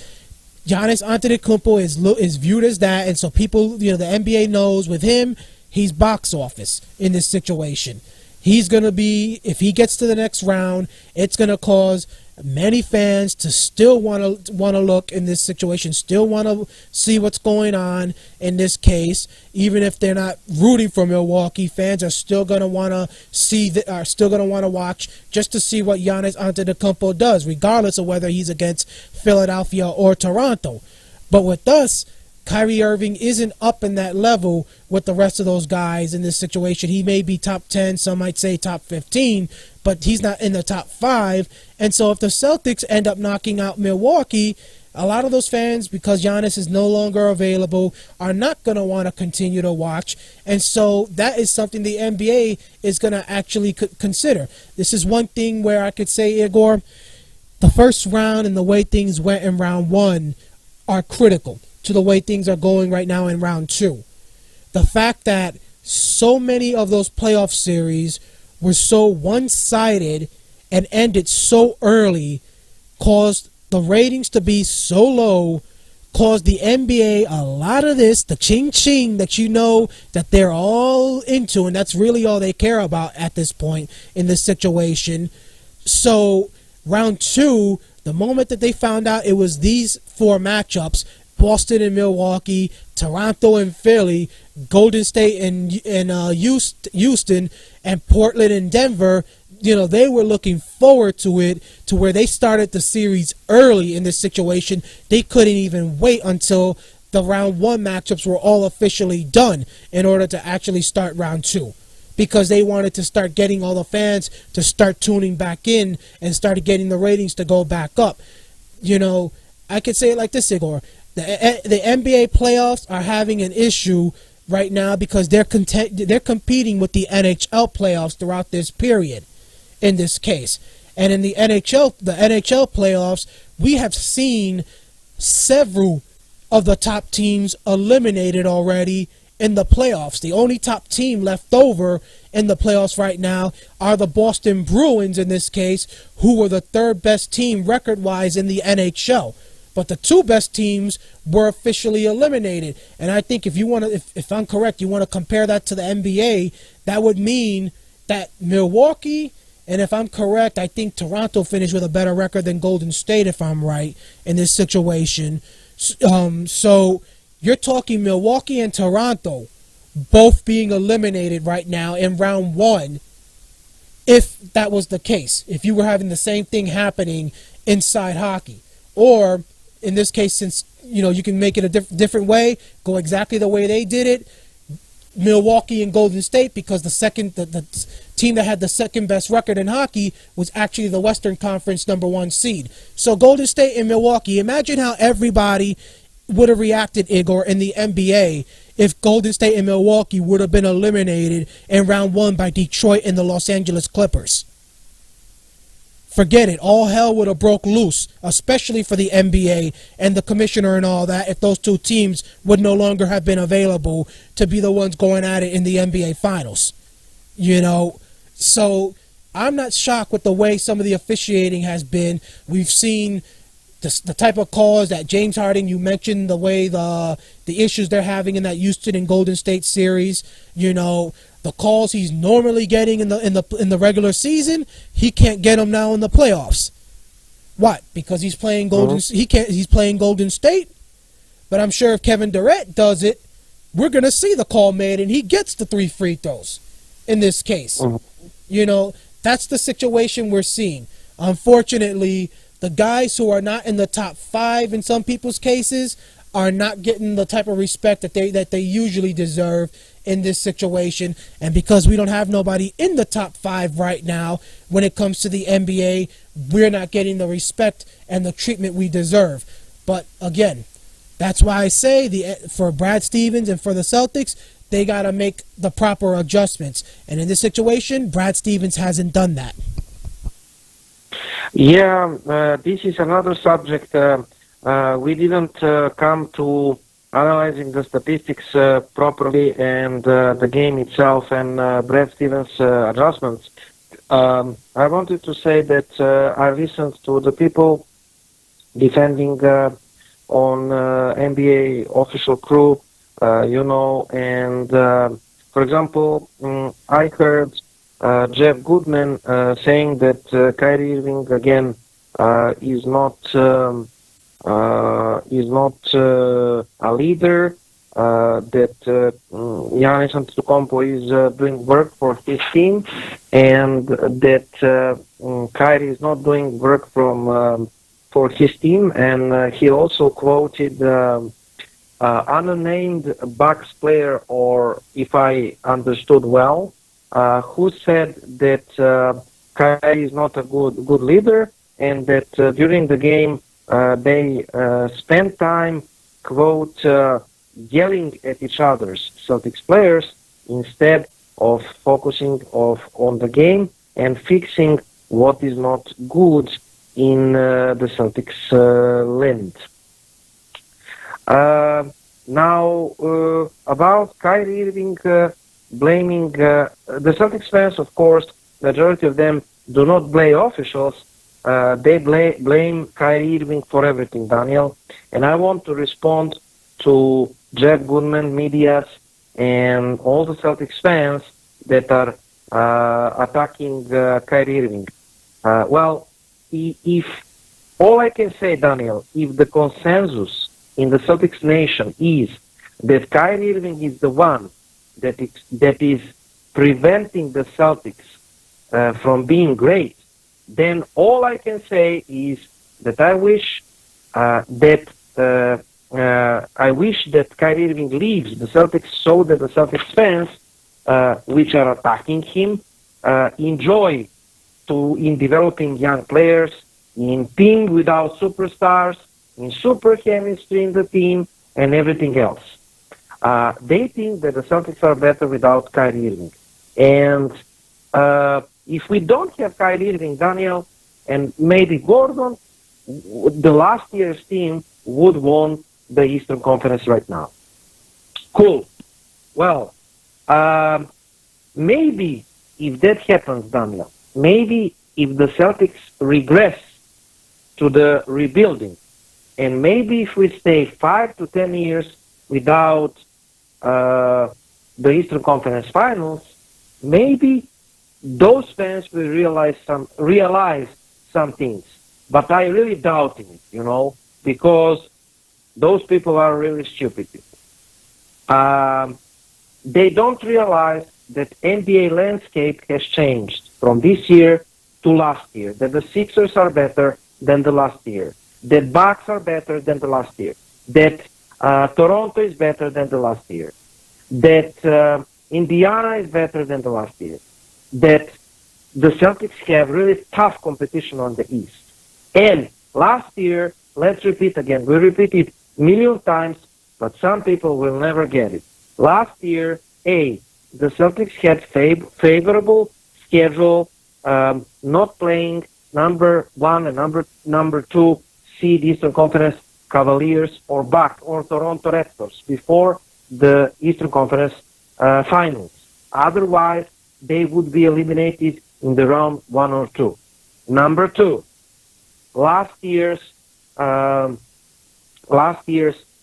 Giannis Antetokounmpo is viewed as that, and so people, the NBA knows with him, he's box office in this situation. He's going to be, if he gets to the next round, it's going to cause many fans to still want to look in this situation, still want to see what's going on in this case. Even if they're not rooting for Milwaukee, fans are still going to want to are still going to want to watch just to see what Giannis Antetokounmpo does, regardless of whether he's against Philadelphia or Toronto. But with us, Kyrie Irving isn't up in that level with the rest of those guys in this situation. He may be top 10, some might say top 15, but he's not in the top 5. And so if the Celtics end up knocking out Milwaukee, a lot of those fans, because Giannis is no longer available, are not going to want to continue to watch. And so that is something the NBA is going to actually consider. This is one thing where I could say, Igor, the first round and the way things went in round 1 are critical to the way things are going right now in round 2. The fact that so many of those playoff series were so one-sided and ended so early caused the ratings to be so low, caused the NBA a lot of this, the ching-ching that you know that they're all into, and that's really all they care about at this point in this situation. So round 2, the moment that they found out it was these 4 matchups, Boston and Milwaukee, Toronto and Philly, Golden State and Houston, and Portland and Denver, they were looking forward to it, to where they started the series early in this situation. They couldn't even wait until the round 1 matchups were all officially done in order to actually start round 2, because they wanted to start getting all the fans to start tuning back in and started getting the ratings to go back up. I could say it like this, Igor. The NBA playoffs are having an issue right now because they're competing with the NHL playoffs throughout this period. In this case, and in the NHL playoffs, we have seen several of the top teams eliminated already in the playoffs. The only top team left over in the playoffs right now are the Boston Bruins, in this case, who were the 3rd best team record-wise in the NHL. But the 2 best teams were officially eliminated. And I think if I'm correct, you want to compare that to the NBA, that would mean that Milwaukee, and if I'm correct, I think Toronto finished with a better record than Golden State, if I'm right, in this situation. So you're talking Milwaukee and Toronto both being eliminated right now in round 1, if that was the case, if you were having the same thing happening inside hockey. Or, in this case, since you can make it a different way, go exactly the way they did it, Milwaukee and Golden State, because the team that had the second best record in hockey was actually the Western Conference #1 seed. So Golden State and Milwaukee, imagine how everybody would have reacted, Igor, in the NBA if Golden State and Milwaukee would have been eliminated in round 1 by Detroit and the Los Angeles Clippers. Forget it. All hell would have broke loose, especially for the NBA and the commissioner and all that, if those 2 teams would no longer have been available to be the ones going at it in the NBA Finals. So I'm not shocked with the way some of the officiating has been. We've seen the type of calls that James Harden, you mentioned the way the issues they're having in that Houston and Golden State series. The calls he's normally getting in the regular season, he can't get them now in the playoffs. What? Because he's playing He's playing Golden State. But I'm sure if Kevin Durant does it, we're gonna see the call made, and he gets the 3 free throws. In this case, that's the situation we're seeing. Unfortunately, the guys who are not in the top 5 in some people's cases are not getting the type of respect that they usually deserve in this situation. And because we don't have nobody in the top 5 right now when it comes to the NBA, we're not getting the respect and the treatment we deserve. But again, that's why I say for Brad Stevens and for the Celtics, they got to make the proper adjustments. And in this situation, Brad Stevens hasn't done that. Yeah, this is another subject. We didn't come to analyzing the statistics properly and the game itself and Brad Stevens' adjustments. I wanted to say that I listened to the people defending on NBA official crew, and for example, I heard Jeff Goodman saying that Kyrie Irving again is not a leader, that Giannis Antetokounmpo is doing work for his team, and that Kyrie is not doing work for his team. And he also quoted unnamed Bucks player, or if I understood well, who said that Kyrie is not a good leader, and that during the game they spend time, quote, yelling at each other's Celtics players instead of focusing on the game and fixing what is not good in the Celtics land. Now, about Kyrie Irving blaming the Celtics fans, of course, majority of them do not blame officials. they blame Kyrie Irving for everything, Daniel. And I want to respond to Jeff Goodman, medias, and all the Celtics fans that are attacking Kyrie Irving. Well, if all I can say, Daniel, if the consensus in the Celtics nation is that Kyrie Irving is the one that is preventing the Celtics from being great, then all I can say is that I wish that Kyrie Irving leaves the Celtics so that the Celtics fans, which are attacking him, enjoy in developing young players, in team without superstars, in super chemistry in the team, and everything else. They think that the Celtics are better without Kyrie Irving. And if we don't have Kyrie Irving, Daniel, and maybe Gordon, the last year's team would won the Eastern Conference right now. Cool. Well, maybe if that happens, Daniel, maybe if the Celtics regress to the rebuilding, and maybe if we stay 5 to 10 years without the Eastern Conference Finals, maybe those fans will realize some things. But I really doubt it, because those people are really stupid people. They don't realize that NBA landscape has changed from this year to last year, that the Sixers are better than the last year, that Bucks are better than the last year, that Toronto is better than the last year, that Indiana is better than the last year, that the Celtics have really tough competition on the East. And last year, let's repeat again, we repeat it a million times, but some people will never get it. Last year, the Celtics had favorable schedule, not playing number one and number two seed Eastern Conference Cavaliers or Bucks or Toronto Raptors before the Eastern Conference Finals. Otherwise, they would be eliminated in the round 1 or 2. Number 2, last year's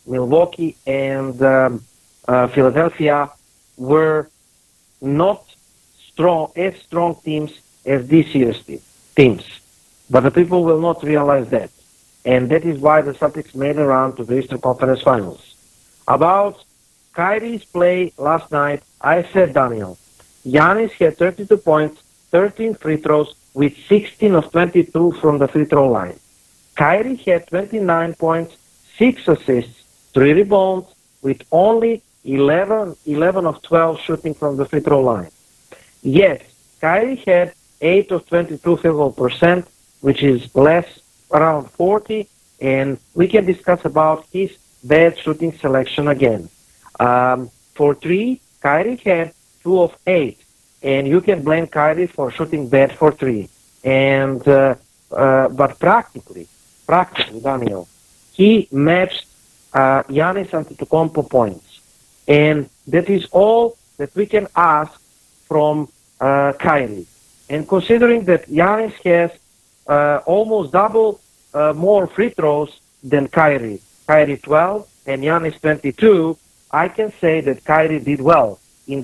Milwaukee and Philadelphia were not as strong teams as this year's teams. But the people will not realize that. And that is why the Celtics made a run to the Eastern Conference Finals. About Kyrie's play last night, I said, Daniel, Giannis had 32 points, 13 free throws, with 16 of 22 from the free throw line. Kyrie had 29 points, 6 assists, 3 rebounds, with only 11 of 12 shooting from the free throw line. Yes, Kyrie had 8 of 22 field goal percent, which is less, around 40, and we can discuss about his bad shooting selection again. For 3, Kyrie had 2 of 8, and you can blame Kyrie for shooting bad for 3. And but practically, Daniel, he matched Giannis Antetokounmpo points, and that is all that we can ask from Kyrie. And considering that Giannis has almost double more free throws than Kyrie 12 and Giannis 22, I can say that Kyrie did well in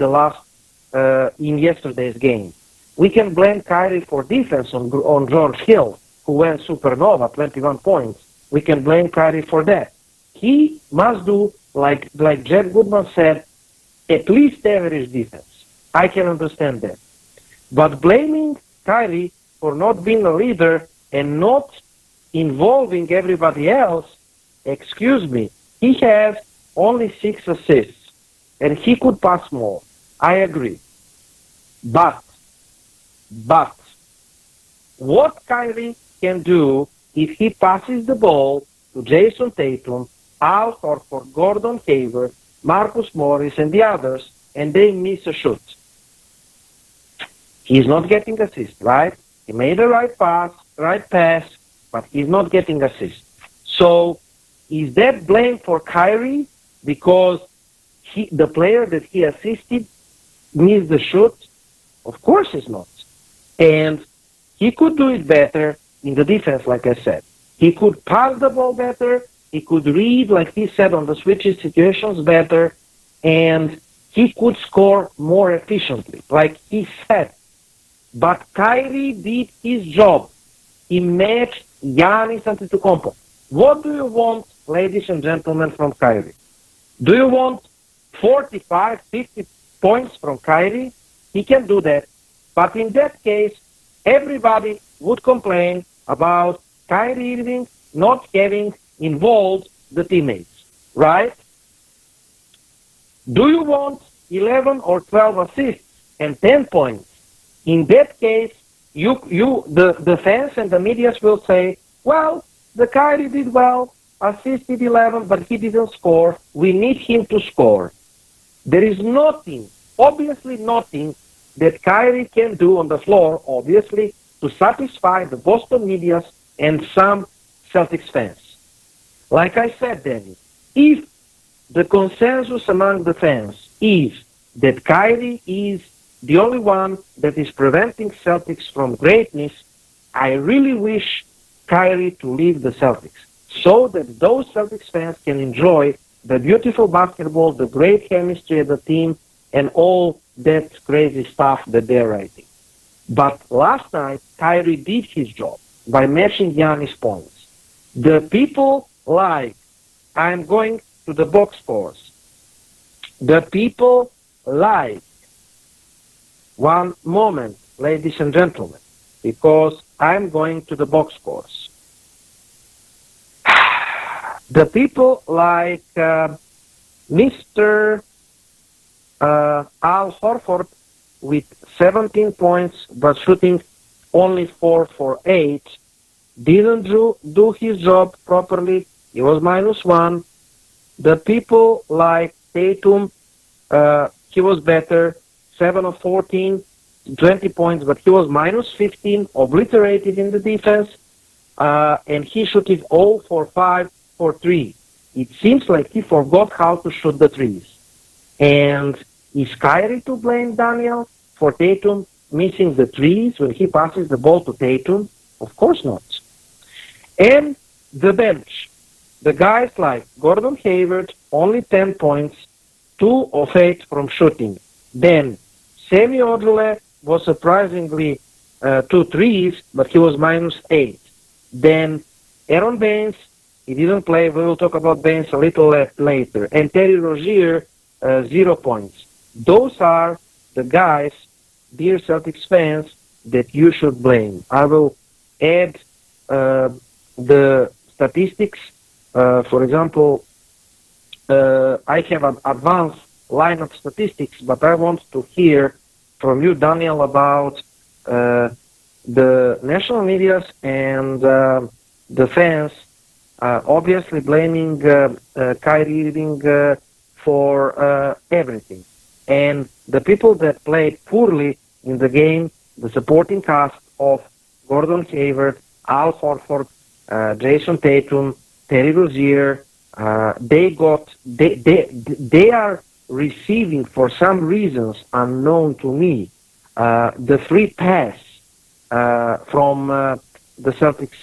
in yesterday's game. We can blame Kyrie for defense on George Hill, who went supernova, 21 points. We can blame Kyrie for that. He must do, like Jeff Goodman said, at least average defense. I can understand that. But blaming Kyrie for not being a leader and not involving everybody else, excuse me, he has only 6 assists, and he could pass more. I agree. But what Kyrie can do if he passes the ball to Jason Tatum, Al Horford, Gordon Hayward, Marcus Morris, and the others, and they miss a shoot? He's not getting assist, right? He made the right pass, but he's not getting assist. So is that blame for Kyrie because the player that he assisted missed the shoot? Of course it's not. And he could do it better, in the defense, like I said. He could pass the ball better. He could read, like he said, on the switches situations better. And he could score more efficiently, like he said. But Kyrie did his job. He matched Giannis Antetokounmpo. What do you want, ladies and gentlemen, from Kyrie? Do you want 45, 50 points from Kyrie? He can do that. But in that case, everybody would complain about Kyrie Irving not having involved the teammates, right? Do you want 11 or 12 assists and 10 points? In that case, the fans and the media will say, well, the Kyrie did well, assisted 11, but he didn't score. We need him to score. There is nothing, obviously nothing, that Kyrie can do on the floor, obviously, to satisfy the Boston media and some Celtics fans. Like I said, Danny, if the consensus among the fans is that Kyrie is the only one that is preventing Celtics from greatness, I really wish Kyrie to leave the Celtics so that those Celtics fans can enjoy the beautiful basketball, the great chemistry of the team, and all that crazy stuff that they're writing. But last night, Kyrie did his job by matching Giannis' points. The people like, I'm going to the box scores. The people like, one moment, ladies and gentlemen, because I'm going to the box scores. The people like Mr. Al Horford with 17 points but shooting only 4 for 8 didn't do his job properly. He was -1. The people like Tatum, he was better, 7 of 14, 20 points, but he was -15, obliterated in the defense, and he shooting all for 5 for 3. It seems like he forgot how to shoot the threes. And is Kyrie to blame, Daniel, for Tatum missing the threes when he passes the ball to Tatum? Of course not. And the bench. The guys like Gordon Hayward, only 10 points, 2 of 8 from shooting. Then Semi Ojeleye was surprisingly 2 threes, but he was -8. Then Aaron Baines, he didn't play. We will talk about Baines a little later. And Terry Rozier, 0 points. Those are the guys, dear Celtics fans, that you should blame. I will add the statistics. For example, I have an advanced line of statistics, but I want to hear from you, Daniel, about the national media and the fans obviously blaming Kyrie Irving for everything. And the people that played poorly in the game, the supporting cast of Gordon Hayward, Al Horford, Jason Tatum, Terry Rozier, they are receiving, for some reasons unknown to me, the free pass from the Celtics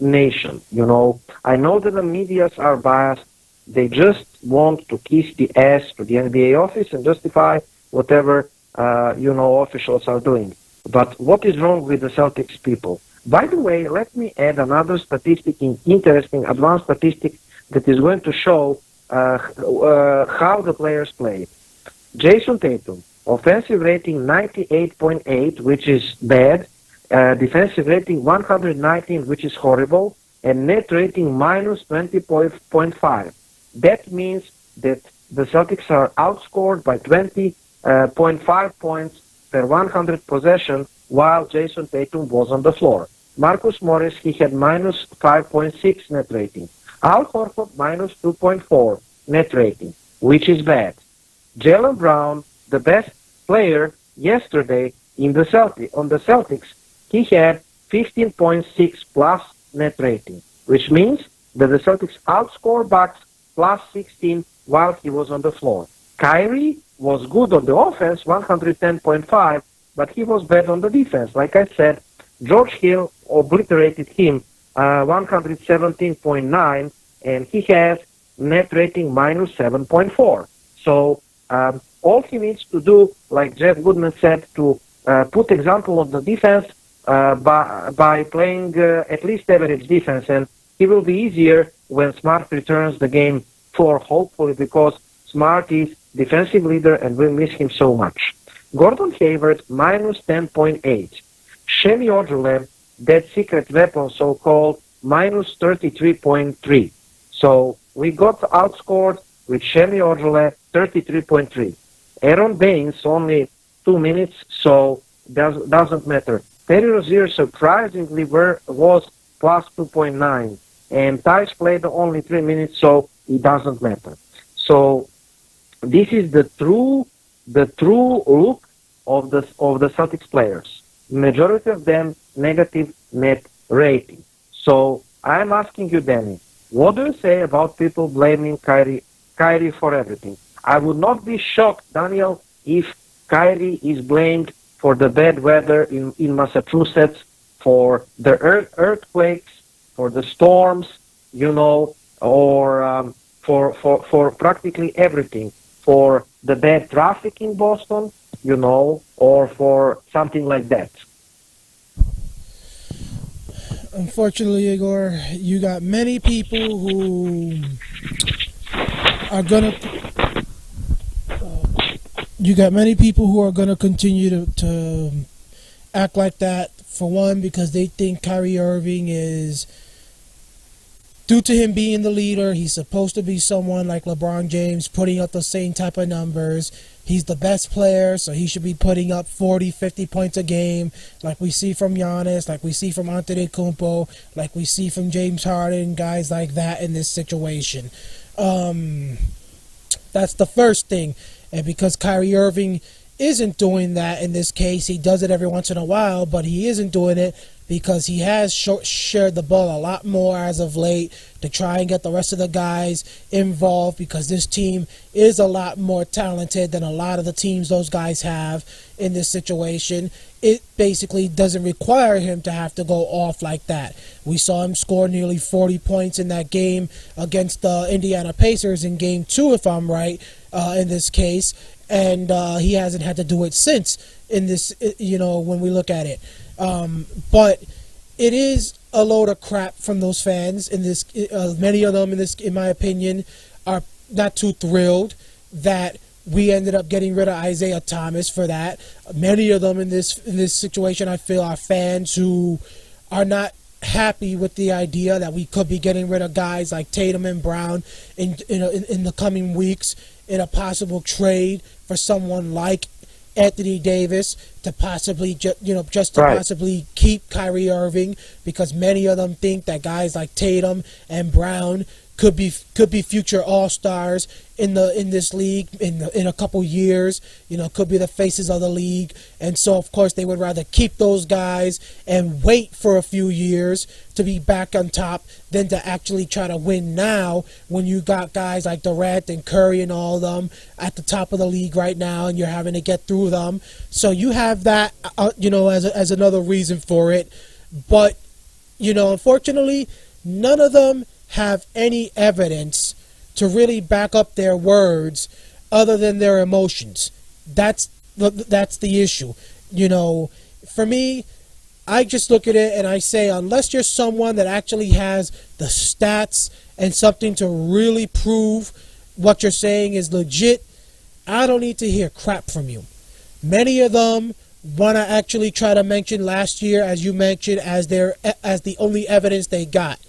nation. You know, I know that the medias are biased. They just want to kiss the ass to the NBA office and justify whatever, officials are doing. But what is wrong with the Celtics people? By the way, let me add another statistic, interesting advanced statistic that is going to show how the players played. Jason Tatum, offensive rating 98.8, which is bad, defensive rating 119, which is horrible, and net rating -20.5. That means that the Celtics are outscored by 20.5 points per 100 possession while Jason Tatum was on the floor. Marcus Morris, he had -5.6 net rating. Al Horford, -2.4 net rating, which is bad. Jaylen Brown, the best player yesterday on the Celtics, he had 15.6 plus net rating, which means that the Celtics outscored Bucks +16 while he was on the floor. Kyrie was good on the offense, 110.5, but he was bad on the defense. Like I said, George Hill obliterated him 117.9, and he has net rating minus 7.4. So all he needs to do, like Jeff Goodman said, to put example of the defense by playing at least average defense, and he will be easier when Smart returns the game floor, hopefully, because Smart is defensive leader and we'll miss him so much. Gordon Hayward, minus 10.8. Shemi Ojeleye, that secret weapon, so-called, minus 33.3. So we got outscored with Shemi Ojeleye, 33.3. Aaron Baines, only 2 minutes, so doesn't matter. Terry Rozier, surprisingly, was plus 2.9. And Tice played only 3 minutes, so it doesn't matter. So this is the true look of the Celtics players. Majority of them negative net rating. So I'm asking you, Danny, what do you say about people blaming Kyrie for everything? I would not be shocked, Daniel, if Kyrie is blamed for the bad weather in Massachusetts, for the earthquakes, for the storms, or for practically everything, for the bad traffic in Boston, or for something like that. Unfortunately, Igor, you got many people who are gonna. You got many people who are gonna continue to act like that. For one, because they think Kyrie Irving is, due to him being the leader, he's supposed to be someone like LeBron James, putting up the same type of numbers. He's the best player, so he should be putting up 40, 50 points a game, like we see from Giannis, like we see from Antetokounmpo, like we see from James Harden, guys like that in this situation. That's the first thing. And because Kyrie Irving isn't doing that in this case, he does it every once in a while, but he isn't doing it because he has shared the ball a lot more as of late to try and get the rest of the guys involved, because this team is a lot more talented than a lot of the teams those guys have in this situation. It basically doesn't require him to have to go off like that. We saw him score nearly 40 points in that game against the Indiana Pacers in Game 2, if I'm right, in this case. And he hasn't had to do it since in this, when we look at it. But it is a load of crap from those fans. In this, many of them, in my opinion, are not too thrilled that we ended up getting rid of Isaiah Thomas for that. Many of them in this situation, I feel, are fans who are not happy with the idea that we could be getting rid of guys like Tatum and Brown in the coming weeks in a possible trade for someone like Anthony Davis to possibly possibly keep Kyrie Irving, because many of them think that guys like Tatum and Brown could be future all-stars in this league in a couple years, could be the faces of the league. And so of course they would rather keep those guys and wait for a few years to be back on top than to actually try to win now, when you got guys like Durant and Curry and all of them at the top of the league right now, and you're having to get through them. So you have that as another reason for it. But unfortunately, none of them have any evidence to really back up their words other than their emotions. That's the issue. For me, I just look at it and I say, unless you're someone that actually has the stats and something to really prove what you're saying is legit, I don't need to hear crap from you. Many of them want to actually try to mention last year, as you mentioned, as the only evidence they got.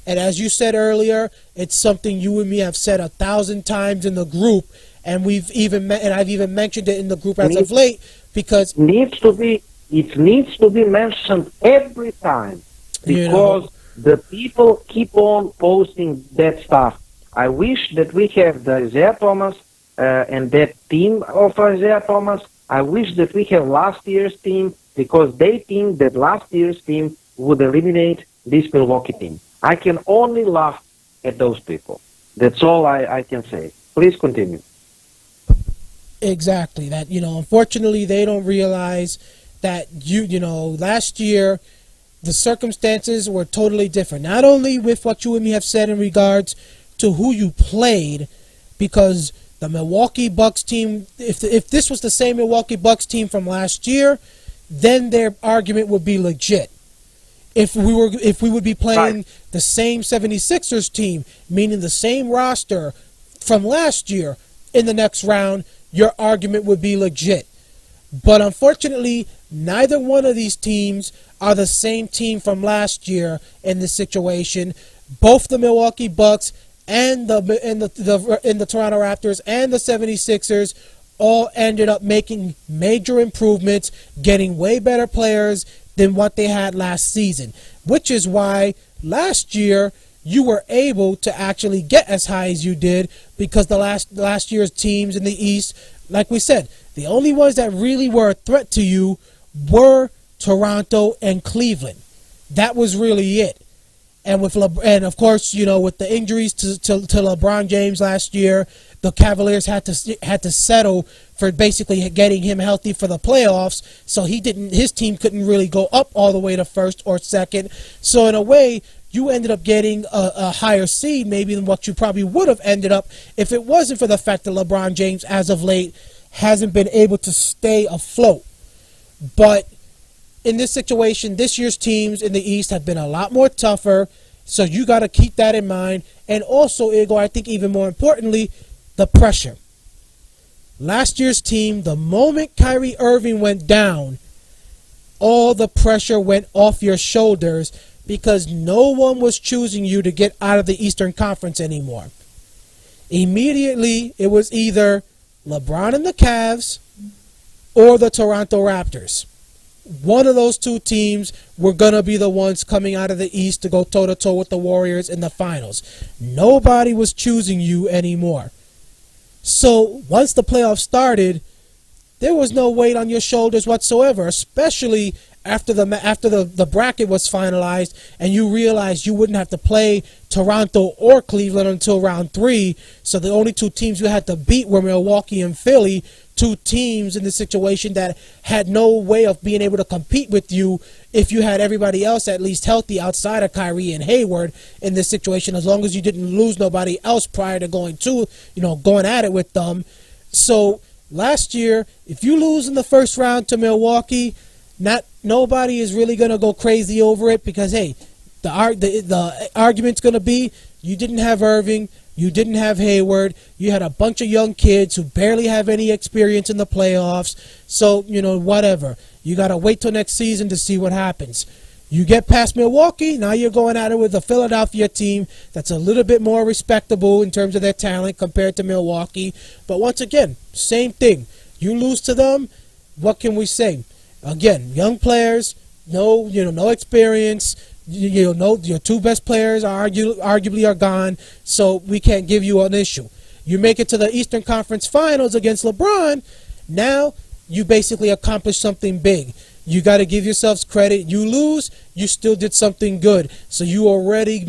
And as you said earlier, it's something you and me have said 1,000 times in the group, and I've even mentioned it in the group as of late, because it needs to be mentioned every time, because the people keep on posting that stuff. I wish that we have the Isaiah Thomas and that team of Isaiah Thomas. I wish that we have last year's team, because they think that last year's team would eliminate this Milwaukee team. I can only laugh at those people. That's all I can say. Please continue. Exactly. That, unfortunately, they don't realize that last year the circumstances were totally different. Not only with what you and me have said in regards to who you played, because the Milwaukee Bucks team, if this was the same Milwaukee Bucks team from last year, then their argument would be legit. If we would be playing the same 76ers team, meaning the same roster from last year in the next round, your argument would be legit. But unfortunately, neither one of these teams are the same team from last year in this situation. Both the Milwaukee Bucks and the Toronto Raptors and the 76ers all ended up making major improvements, getting way better players than what they had last season, which is why last year you were able to actually get as high as you did, because the last year's teams in the East, like we said, the only ones that really were a threat to you were Toronto and Cleveland. That was really it. And and of course, with the injuries to LeBron James last year, the Cavaliers had to settle for basically getting him healthy for the playoffs. So his team couldn't really go up all the way to first or second. So in a way, you ended up getting a higher seed maybe than what you probably would have ended up if it wasn't for the fact that LeBron James, as of late, hasn't been able to stay afloat. But in this situation, this year's teams in the East have been a lot more tougher, so you got to keep that in mind. And also, Igor, I think even more importantly, the pressure. Last year's team, the moment Kyrie Irving went down, all the pressure went off your shoulders because no one was choosing you to get out of the Eastern Conference anymore. Immediately, it was either LeBron and the Cavs or the Toronto Raptors. One of those two teams were going to be the ones coming out of the East to go toe-to-toe with the Warriors in the finals. Nobody was choosing you anymore. So once the playoffs started, there was no weight on your shoulders whatsoever, especially after the bracket was finalized and you realized you wouldn't have to play Toronto or Cleveland until round 3. So the only two teams you had to beat were Milwaukee and Philly, two teams in the situation that had no way of being able to compete with you if you had everybody else at least healthy outside of Kyrie and Hayward in this situation, as long as you didn't lose nobody else prior to going at it with them. So last year, if you lose in the first round to Milwaukee, nobody is really going to go crazy over it, because hey, the argument's going to be you didn't have Irving, you didn't have Hayward, you had a bunch of young kids who barely have any experience in the playoffs, so whatever. You got to wait till next season to see what happens. You get past Milwaukee, now you're going at it with a Philadelphia team that's a little bit more respectable in terms of their talent compared to Milwaukee. But once again, same thing. You lose to them, what can we say? Again, young players, no experience. Your two best players arguably are gone, so we can't give you an issue. You make it to the Eastern Conference Finals against LeBron, now you basically accomplished something big. You got to give yourselves credit. You lose, you still did something good. So you already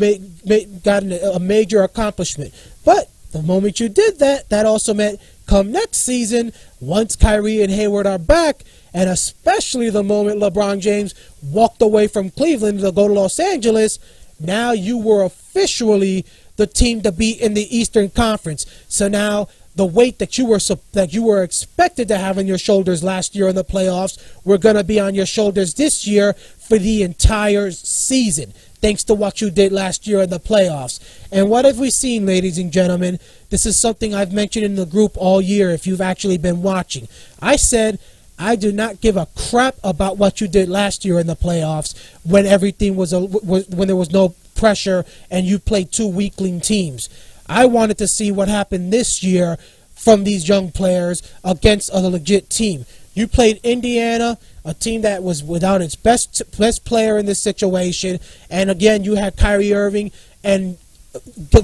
got a major accomplishment. But the moment you did that, that also meant come next season, once Kyrie and Hayward are back, and especially the moment LeBron James walked away from Cleveland to go to Los Angeles, now you were officially the team to beat in the Eastern Conference. So now the weight that you were expected to have on your shoulders last year in the playoffs were going to be on your shoulders this year for the entire season, thanks to what you did last year in the playoffs. And what have we seen, ladies and gentlemen? This is something I've mentioned in the group all year if you've actually been watching. I said I do not give a crap about what you did last year in the playoffs when everything when there was no pressure and you played two weakling teams. I wanted to see what happened this year from these young players against a legit team. You played Indiana, a team that was without its best player in this situation, and again, you had Kyrie Irving and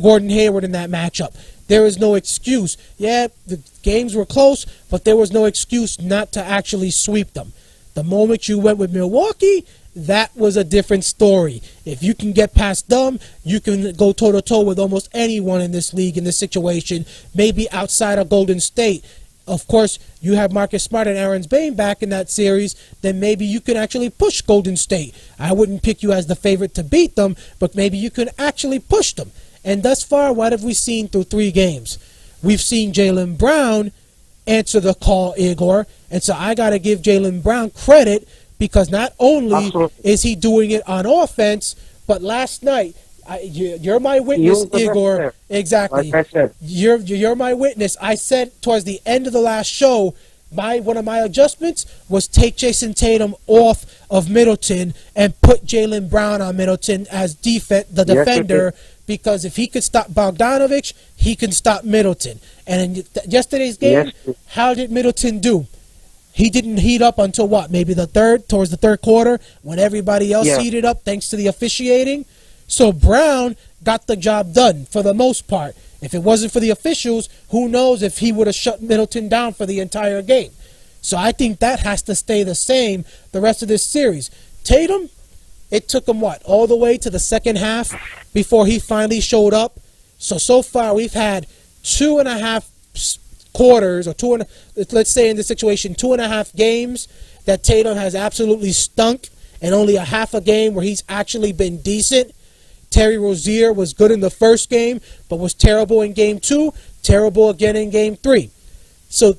Gordon Hayward in that matchup. There is no excuse. Yeah, the games were close, but there was no excuse not to actually sweep them. The moment you went with Milwaukee, that was a different story. If you can get past them, you can go toe-to-toe with almost anyone in this league in this situation, maybe outside of Golden State. of course, you have Marcus Smart and Aaron Bain back in that series, then maybe you can actually push Golden State. I wouldn't pick you as the favorite to beat them, but maybe you can actually push them. And thus far, what have we seen through 3 games? We've seen Jaylen Brown answer the call, Igor. And so I got to give Jaylen Brown credit, because not only is he doing it on offense, but last night, you're my witness, Igor. Exactly. Like I said. You're my witness. I said towards the end of the last show, one of my adjustments was take Jason Tatum off of Middleton and put Jaylen Brown on Middleton as the defender, because if he could stop Bogdanovich, he can stop Middleton. And in yesterday's game, how did Middleton do? He didn't heat up until what? Maybe towards the third quarter, when everybody else heated up thanks to the officiating. So Brown got the job done for the most part. If it wasn't for the officials, who knows if he would have shut Middleton down for the entire game. So I think that has to stay the same the rest of this series. Tatum, it took him all the way to the second half before he finally showed up. So far we've had 2.5 quarters, or let's say in this situation 2.5 games that Tatum has absolutely stunk, and only a half a game where he's actually been decent. Terry Rozier was good in the first game, but was terrible in game 2, terrible again in game 3. So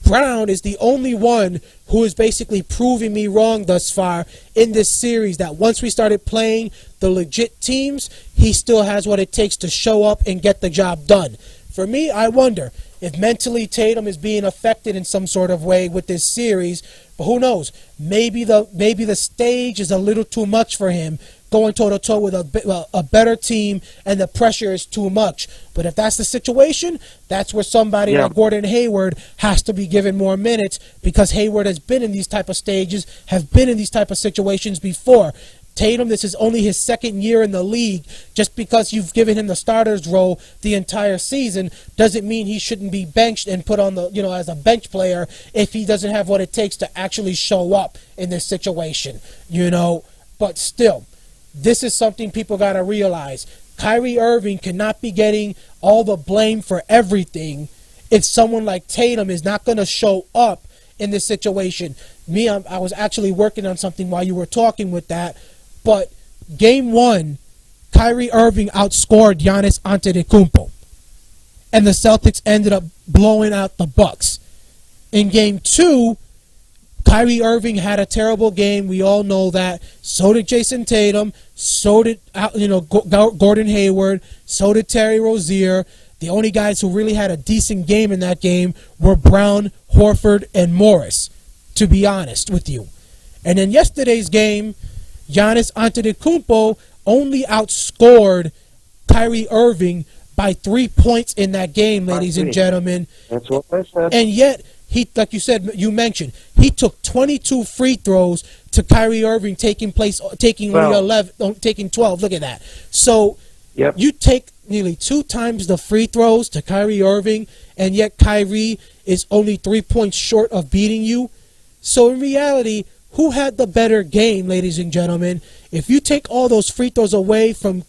Brown is the only one who is basically proving me wrong thus far in this series, that once we started playing the legit teams, he still has what it takes to show up and get the job done. For me, I wonder if mentally Tatum is being affected in some sort of way with this series, but who knows? Maybe the stage is a little too much for him, going toe-to-toe with a better team, and the pressure is too much. But if that's the situation, that's where somebody like Gordon Hayward has to be given more minutes, because Hayward has been in these type of stages, have been in these type of situations before. Tatum, this is only his second year in the league. Just because you've given him the starter's role the entire season doesn't mean he shouldn't be benched and put on as a bench player if he doesn't have what it takes to actually show up in this situation, But still, this is something people got to realize. Kyrie Irving cannot be getting all the blame for everything if someone like Tatum is not going to show up in this situation. I was actually working on something while you were talking with that, but game 1, Kyrie Irving outscored Giannis Antetokounmpo, and the Celtics ended up blowing out the Bucks. In game 2, Kyrie Irving had a terrible game. We all know that. So did Jason Tatum. So did Gordon Hayward. So did Terry Rozier. The only guys who really had a decent game in that game were Brown, Horford, and Morris, to be honest with you. And in yesterday's game, Giannis Antetokounmpo only outscored Kyrie Irving by 3 points in that game, ladies and gentlemen. That's what I said. And yet, like you mentioned, he took 22 free throws to Kyrie Irving taking only 11, taking 12. Look at that. So you take nearly 2 times the free throws to Kyrie Irving, and yet Kyrie is only 3 points short of beating you. So in reality, who had the better game, ladies and gentlemen? If you take all those free throws away from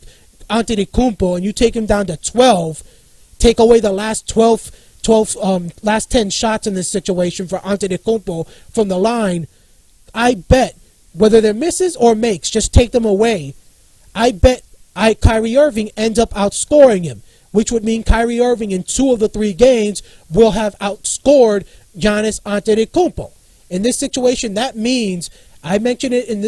Antetokounmpo and you take him down to 12, take away the last last 10 shots in this situation for Antetokounmpo from the line, I bet, whether they're misses or makes, just take them away, I bet Kyrie Irving ends up outscoring him, which would mean Kyrie Irving in 2 of the 3 games will have outscored Giannis Antetokounmpo. In this situation, that means, I mentioned it in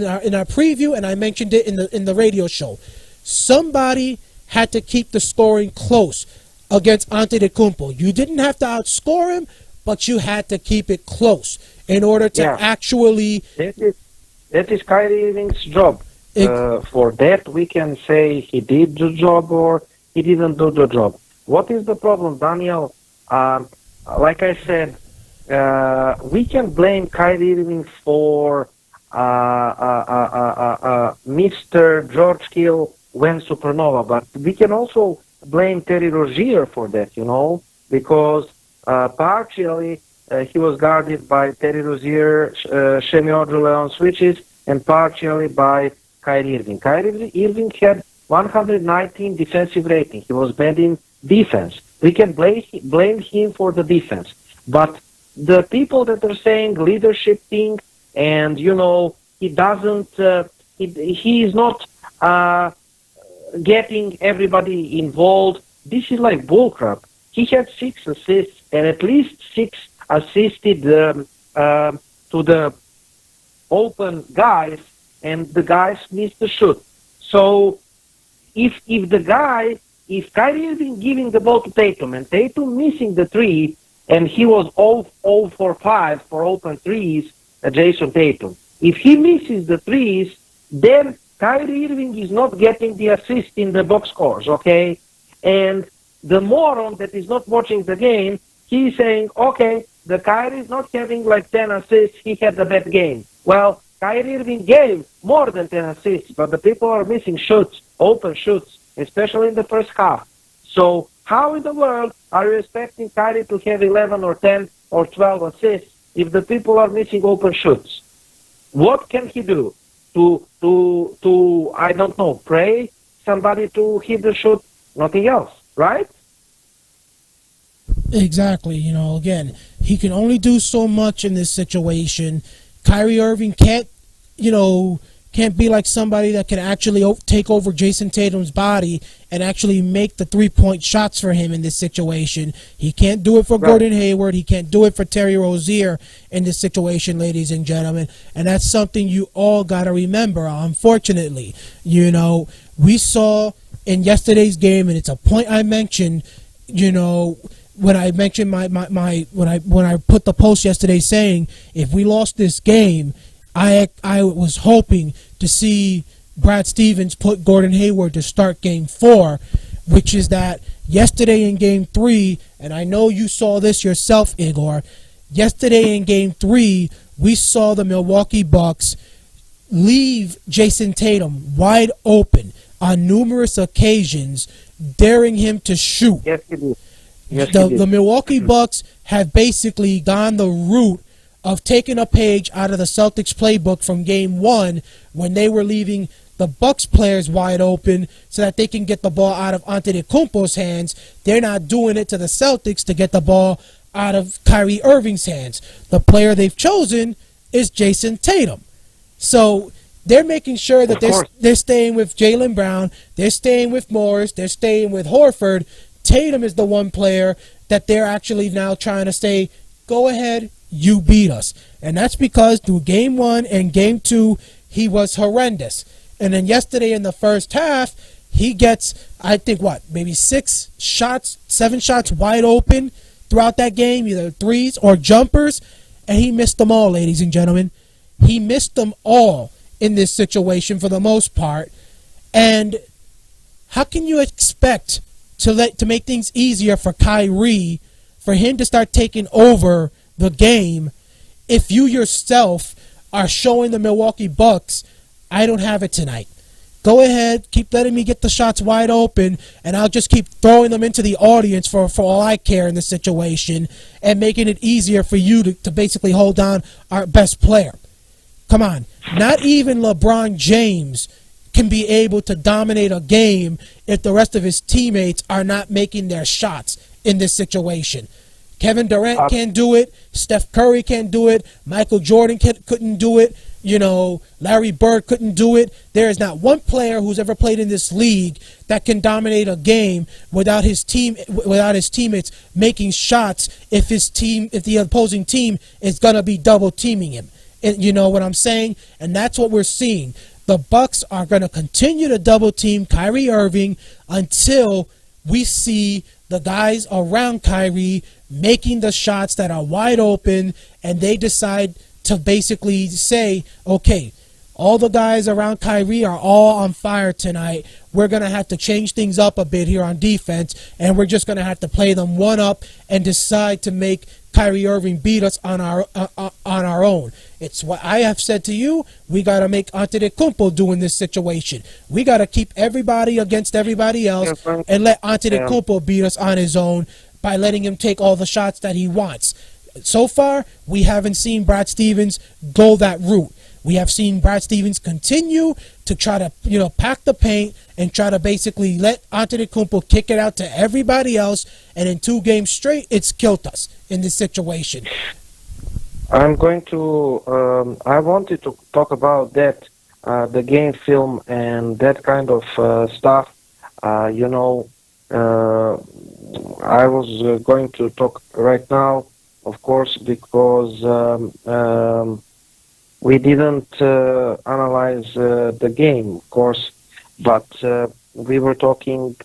our preview, and I mentioned it in the radio show. Somebody had to keep the scoring close against Antetokounmpo. You didn't have to outscore him, but you had to keep it close in order to actually. That is Kyrie Irving's job. For that, we can say he did the job or he didn't do the job. What is the problem, Daniel? Like I said, we can blame Kyrie Irving for Mr. George Hill went supernova, but we can also blame Terry Rozier for that, because partially he was guarded by Terry Rozier, Semi Ojeleye on switches, and partially by Kyrie Irving. Kyrie Irving had 119 defensive rating. He was bad in defense. We can blame him for the defense. But the people that are saying leadership thing, and he doesn't, he is not getting everybody involved. This is like bullcrap. He had 6 assists, and at least 6 assisted to the open guys, and the guys missed the shoot. So if Kyrie Irving giving the ball to Tatum and Tatum missing the 3, and he was 0 for 5 for open threes, Jason Tatum. If he misses the 3s, then Kyrie Irving is not getting the assist in the box scores, okay? And the moron that is not watching the game, he's saying, okay, the Kyrie is not having like 10 assists, he had a bad game. Well, Kyrie Irving gave more than 10 assists, but the people are missing shoots, open shoots, especially in the first half. So how in the world are you expecting Kyrie to have 11 or 10 or 12 assists if the people are missing open shoots? What can he do? To I don't know, pray somebody to hit the shot? Nothing else, right? Exactly. Again, he can only do so much in this situation. Kyrie Irving can't be like somebody that can actually take over Jason Tatum's body and actually make the 3-point shots for him in this situation. He can't do it for Gordon Hayward. He can't do it for Terry Rozier in this situation, ladies and gentlemen. And that's something you all got to remember, unfortunately. We saw in yesterday's game, and it's a point I mentioned, when I mentioned when I put the post yesterday saying if we lost this game, I was hoping to see Brad Stevens put Gordon Hayward to start Game 4, which is that yesterday in Game 3, and I know you saw this yourself, Igor, yesterday in Game 3, we saw the Milwaukee Bucks leave Jason Tatum wide open on numerous occasions, daring him to shoot. Yes, he did. Yes, the Milwaukee Bucks have basically gone the route of taking a page out of the Celtics playbook from Game 1 when they were leaving the Bucks players wide open so that they can get the ball out of Antetokounmpo's hands. They're not doing it to the Celtics to get the ball out of Kyrie Irving's hands. The player they've chosen is Jason Tatum. So they're making sure that they're staying with Jaylen Brown, they're staying with Morris, they're staying with Horford. Tatum is the one player that they're actually now trying to say, go ahead, you beat us. And that's because through Game 1 and Game 2, he was horrendous. And then yesterday in the first half, he gets, I think, maybe 7 shots wide open throughout that game, either threes or jumpers, and he missed them all, ladies and gentlemen. He missed them all in this situation for the most part. And how can you expect to make things easier for Kyrie, for him to start taking over the game, if you yourself are showing the Milwaukee Bucks, I don't have it tonight. Go ahead, keep letting me get the shots wide open, and I'll just keep throwing them into the audience for all I care in this situation, and making it easier for you to basically hold down our best player. Come on. Not even LeBron James can be able to dominate a game if the rest of his teammates are not making their shots in this situation. Kevin Durant can't do it. Steph Curry can't do it. Michael Jordan couldn't do it. Larry Bird couldn't do it. There is not one player who's ever played in this league that can dominate a game without his teammates making shots if the opposing team is gonna be double teaming him. And you know what I'm saying? And that's what we're seeing. The Bucks are gonna continue to double team Kyrie Irving until we see the guys around Kyrie making the shots that are wide open, and they decide to basically say, okay, all the guys around Kyrie are all on fire tonight. We're going to have to change things up a bit here on defense, and we're just going to have to play them one up and decide to make Kyrie Irving beat us on our own. It's what I have said to you. We got to make Antetokounmpo do in this situation. We got to keep everybody against everybody else and let Antetokounmpo beat us on his own by letting him take all the shots that he wants. So far, we haven't seen Brad Stevens go that route. We have seen Brad Stevens continue to try to, pack the paint and try to basically let Antetokounmpo kick it out to everybody else. And in 2 games straight, it's killed us in this situation. I wanted to talk about that, the game film and that kind of stuff. I was going to talk right now, of course, because we didn't analyze the game, of course, but we were talking,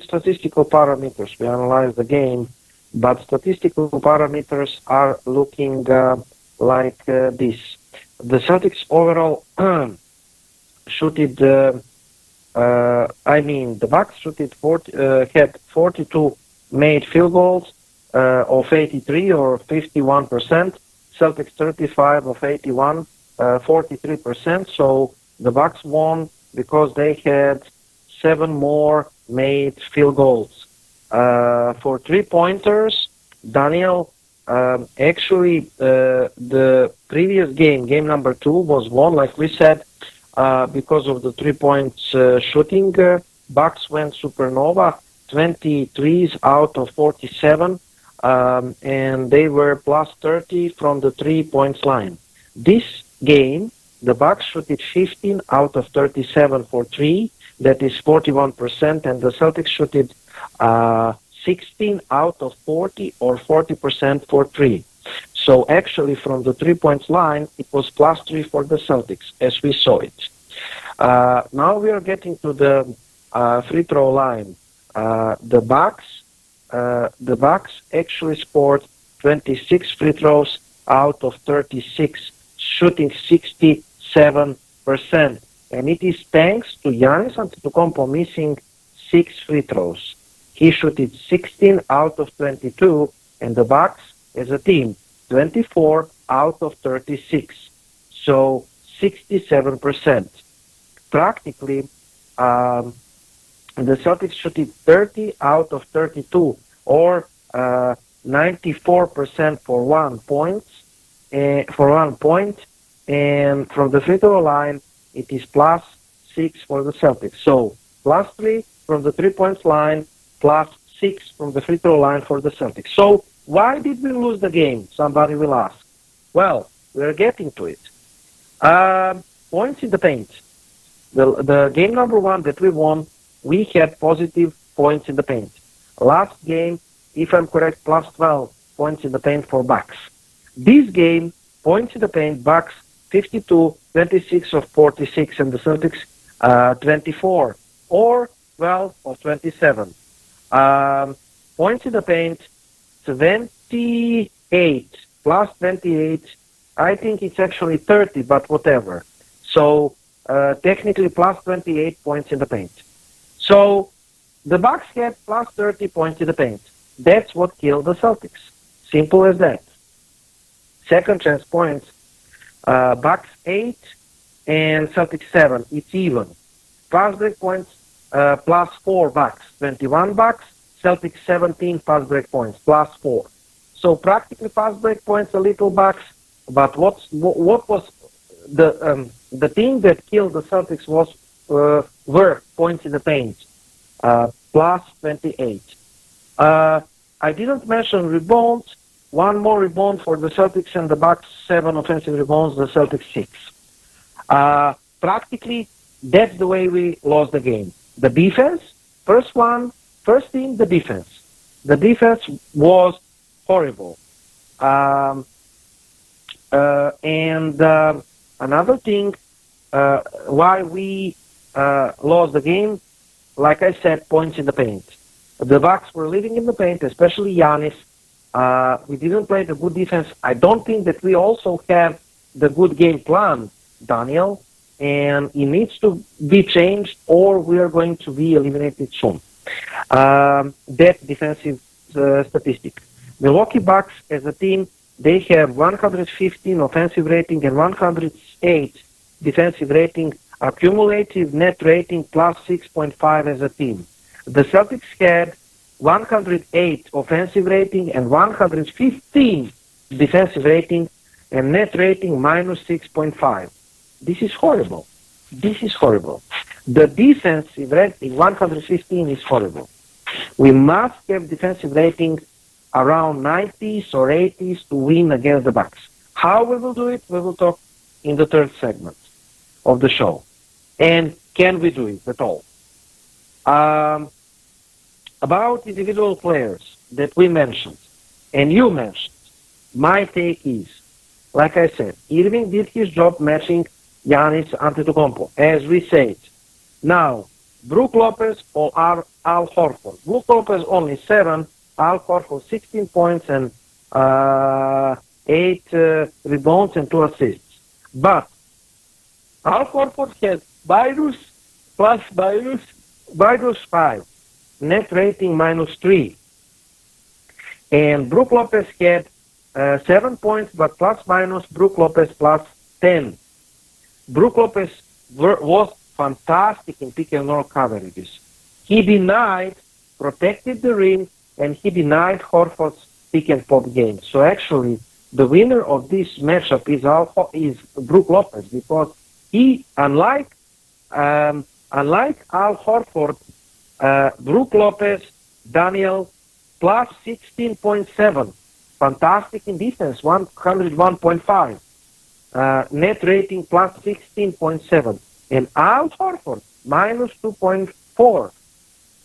statistical parameters. We analyzed the game, but statistical parameters are looking like this. The Celtics overall the Bucks had 42 made field goals of 83 or 51%. Celtics 35 of 81, 43%. So the Bucks won because they had 7 more made field goals. For 3-pointers, Daniel, the previous game number 2, was won, like we said, because of the 3-point shooting. Bucks went supernova, 23s out of 47, and they were plus 30 from the 3-point line. This game, the Bucks shot it 15 out of 37 for 3, that is 41%, and the Celtics shot it 16 out of 40 or 40% for 3. So actually from the 3-point line, it was plus 3 for the Celtics, as we saw it. Now we are getting to the free throw line. The Bucks actually scored 26 free throws out of 36, shooting 67%. And it is thanks to Giannis Antetokounmpo missing 6 free throws. He shot it 16 out of 22, and the Bucks, as a team, 24 out of 36. So 67%. Practically, the Celtics shot it 30 out of 32, or 94% for 1 point. And from the free throw line, it is plus 6 for the Celtics. So plus 3 from the 3-point line, plus 6 from the free throw line for the Celtics. So why did we lose the game? Somebody will ask. Well, we're getting to it. Points in the paint. The game number 1 that we won, we had positive points in the paint. Last game, if I'm correct, plus 12 points in the paint for Bucks. This game, points in the paint, Bucks 52, 26 of 46, and the Celtics 24, or 12 of 27. Points in the paint, 28, plus 28. I think it's actually 30, but whatever. So technically plus 28 points in the paint. So the Bucks had plus 30 points in the paint. That's what killed the Celtics. Simple as that. Second chance points, Bucks 8 and Celtics 7. It's even. Fast break points, plus 4 Bucks. 21 Bucks, Celtics 17 fast break points, plus 4. So practically fast break points, a little Bucks. But what was the thing that killed the Celtics were points in the paint, plus 28. I didn't mention rebounds. 1 more rebound for the Celtics and the Bucks, 7 offensive rebounds, the Celtics 6. Practically, that's the way we lost the game. The defense, first thing, the defense. The defense was horrible. And another thing, why we lost the game, like I said, points in the paint. The Bucks were living in the paint, especially Giannis. We didn't play the good defense. I don't think that we also have the good game plan, Daniel, and it needs to be changed or we are going to be eliminated soon. That defensive statistic. Milwaukee Bucks as a team, they have 115 offensive rating and 108 defensive rating, accumulative net rating plus 6.5 as a team. The Celtics had 108 offensive rating and 115 defensive rating and net rating minus 6.5. This is horrible. This is horrible. The defensive rating 115 is horrible. We must have defensive ratings around 90s or 80s to win against the Bucks. How we will do it, we will talk in the third segment of the show. And can we do it at all? About individual players that we mentioned, and you mentioned, my take is, like I said, Irving did his job matching Giannis Antetokounmpo, as we said. Now, Brook Lopez or Al Horford. Brook Lopez only 7, Al Horford 16 points and 8 rebounds and 2 assists. But Al Horford has minus 5, net rating -3. And Brook Lopez had 7 points, but plus minus Brook Lopez plus 10. Brook Lopez was fantastic in pick and roll coverages. He protected the rim, and he denied Horford's pick and pop game. So actually, the winner of this matchup is Brook Lopez, because he, unlike Al Horford, Brook Lopez, Daniel, plus 16.7. Fantastic in defense, 101.5. Net rating plus 16.7. And Al Horford, minus 2.4.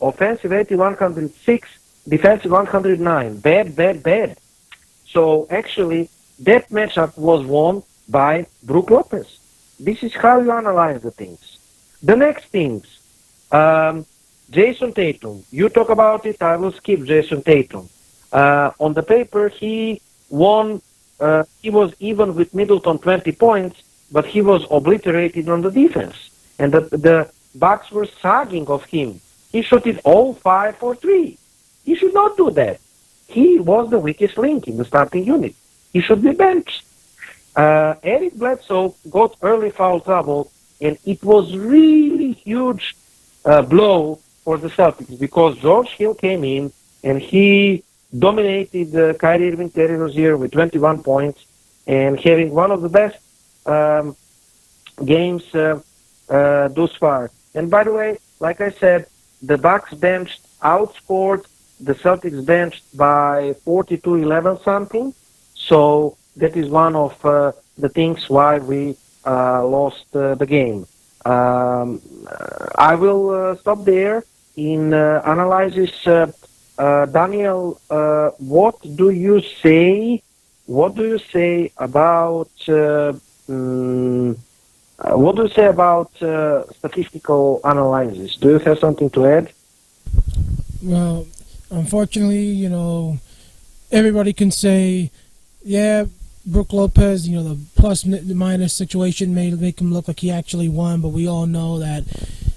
Offensive rating 106, defensive 109. Bad. So actually, that matchup was won by Brook Lopez. This is how you analyze the things. The next things, Jason Tatum. You talk about it, I will skip Jason Tatum. On the paper, he won, he was even with Middleton 20 points, but he was obliterated on the defense. And the Bucks were sagging of him. He shot it all 5 for 3. He should not do that. He was the weakest link in the starting unit. He should be benched. Eric Bledsoe got early foul trouble, and it was really huge blow for the Celtics, because George Hill came in and he dominated Kyrie Irving, Terry Rozier with 21 points and having one of the best games thus far. And by the way, like I said, the Bucks benched outscored the Celtics benched by 42-11 something. So that is one of the things why we lost the game. I will stop there in analysis. Daniel, what do you say? What do you say about statistical analysis? Do you have something to add? Well, unfortunately, everybody can say, yeah, Brook Lopez, the plus minus situation may make him look like he actually won, but we all know that,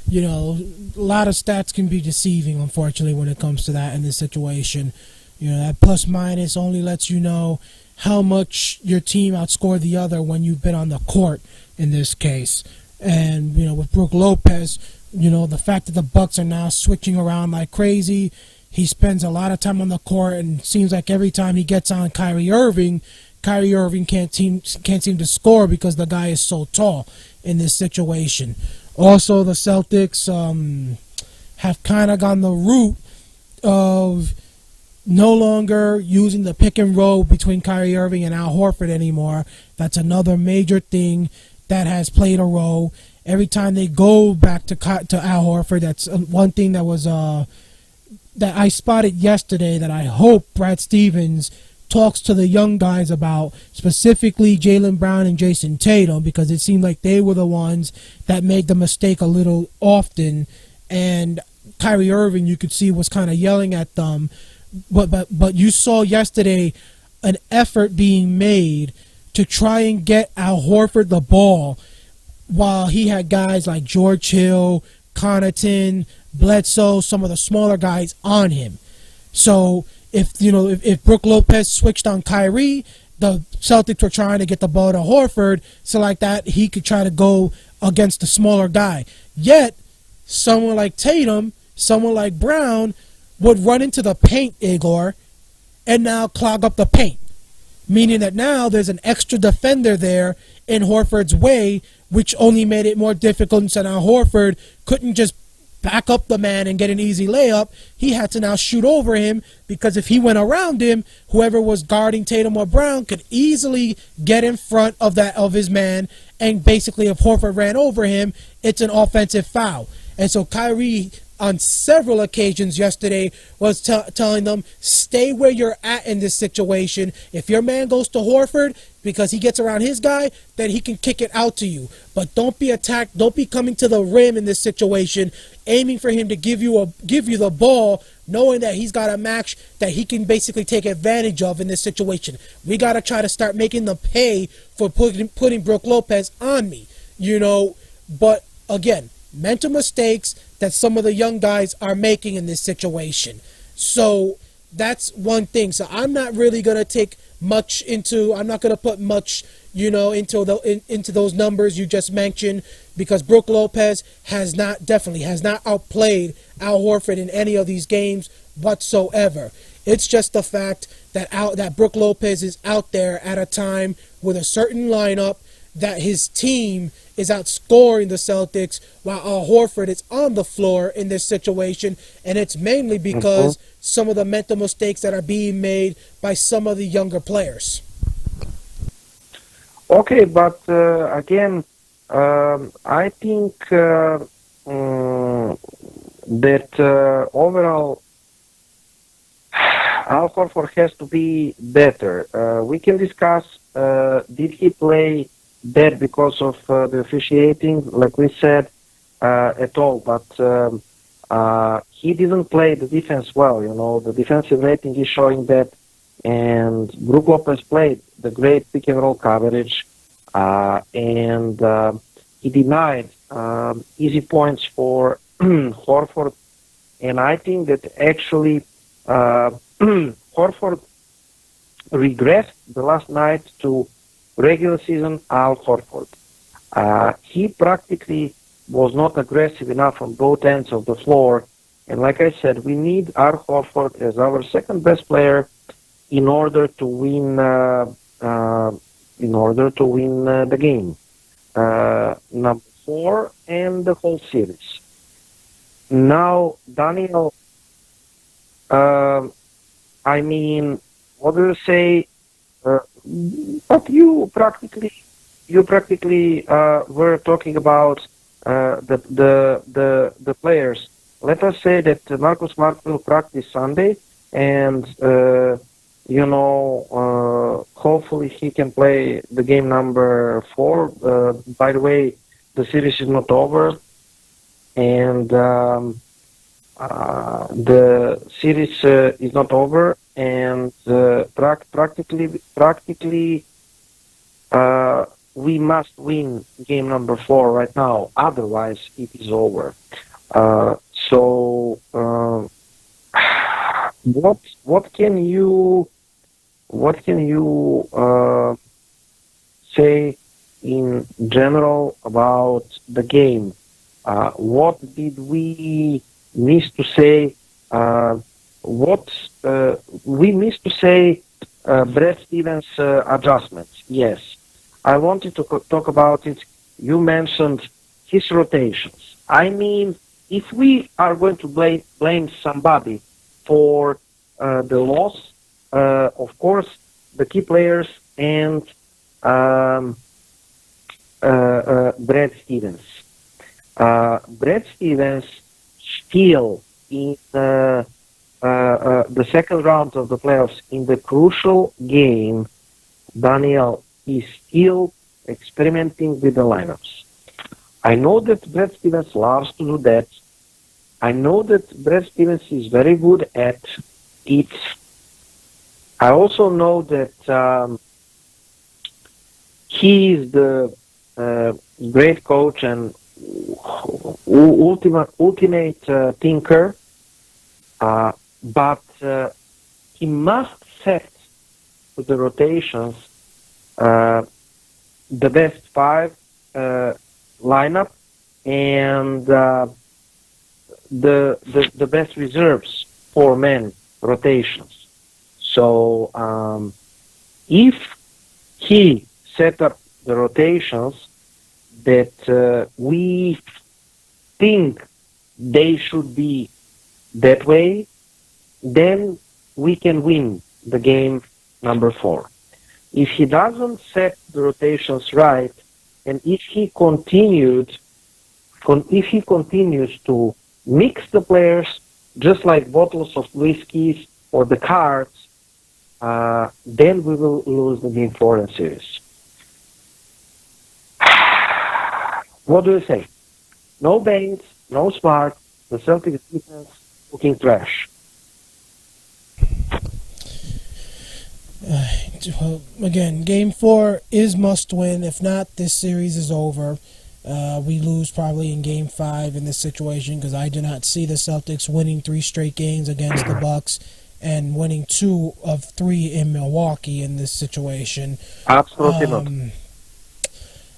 a lot of stats can be deceiving, unfortunately, when it comes to that in this situation. That plus minus only lets you know how much your team outscored the other when you've been on the court in this case. And, with Brook Lopez, the fact that the Bucks are now switching around like crazy, he spends a lot of time on the court, and it seems like every time he gets on Kyrie Irving can't seem to score because the guy is so tall in this situation. Also, the Celtics have kind of gone the route of no longer using the pick and roll between Kyrie Irving and Al Horford anymore. That's another major thing that has played a role. Every time they go back to Al Horford, that's one thing that was that I spotted yesterday that I hope Brad Stevens talks to the young guys about, specifically Jaylen Brown and Jason Tatum, because it seemed like they were the ones that made the mistake a little often, and Kyrie Irving, you could see, was kind of yelling at them. But you saw yesterday an effort being made to try and get Al Horford the ball, while he had guys like George Hill, Connaughton, Bledsoe, some of the smaller guys on him. So if Brook Lopez switched on Kyrie, the Celtics were trying to get the ball to Horford, so like that he could try to go against the smaller guy. Yet someone like Tatum, someone like Brown would run into the paint, Igor, and now clog up the paint. meaning that now there's an extra defender there in Horford's way, which only made it more difficult. So now Horford couldn't just back up the man and get an easy layup. He had to now shoot over him, because if he went around him, whoever was guarding Tatum or Brown could easily get in front of his man, and basically if Horford ran over him, it's an offensive foul. And so Kyrie, on several occasions yesterday, was telling them, stay where you're at in this situation. If your man goes to Horford because he gets around his guy, then he can kick it out to you. But don't be attacked. Don't be coming to the rim in this situation, aiming for him to give you the ball, knowing that he's got a match that he can basically take advantage of in this situation. We got to try to start making them pay for putting Brook Lopez on me, But again, mental mistakes that some of the young guys are making in this situation. So that's one thing. So I'm not really going to I'm not going to put much, into those numbers you just mentioned, because Brook Lopez has not outplayed Al Horford in any of these games whatsoever. It's just the fact that Brook Lopez is out there at a time with a certain lineup that his team is outscoring the Celtics, while Al Horford is on the floor in this situation, and it's mainly because some of the mental mistakes that are being made by some of the younger players. Okay, but again, I think that overall Al Horford has to be better. We can discuss, did he play bad because of the officiating, like we said, at all, but he didn't play the defense well. The defensive rating is showing that, and Brook Lopez played the great pick and roll coverage, and he denied easy points for Horford, and I think that actually Horford regressed the last night to regular season Al Horford. He practically was not aggressive enough on both ends of the floor, and like I said, we need Al Horford as our second best player in order to win the game. Number 4 and the whole series. Now, Daniel, what do you say? But you practically were talking about the players. Let us say that Marcus Smart will practice Sunday, and hopefully he can play the game number 4. By the way, the series is not over, and the series is not over, and practically we must win game number 4 right now. Otherwise, it is over. So what can you say in general about the game? What did we miss to say? We missed to say Brad Stevens' adjustments. Yes, I wanted to talk about it. You mentioned his rotations. I mean, if we are going to blame somebody for the loss, of course, the key players and Brad Stevens. Brad Stevens still in the second round of the playoffs in the crucial game, Daniel is still experimenting with the lineups. I know that Brad Stevens loves to do that. I know that Brad Stevens is very good at it. I also know that he is the great coach and ultimate thinker, but he must set to the rotations the best 5 lineup and the best reserves 4-man rotations. So If he set up the rotations that we think they should be that way, then we can win the game number 4. If he doesn't set the rotations right, and if he continues to mix the players just like bottles of whiskeys or the cards, then we will lose the game 4 in series. What do you say? No Baines, no Smart, the Celtics defense looking trash. Well, again, Game 4 is must win. If not, this series is over. We lose probably in Game 5 in this situation because I do not see the Celtics winning 3 straight games against the Bucks and winning 2 of 3 in Milwaukee in this situation. Absolutely not.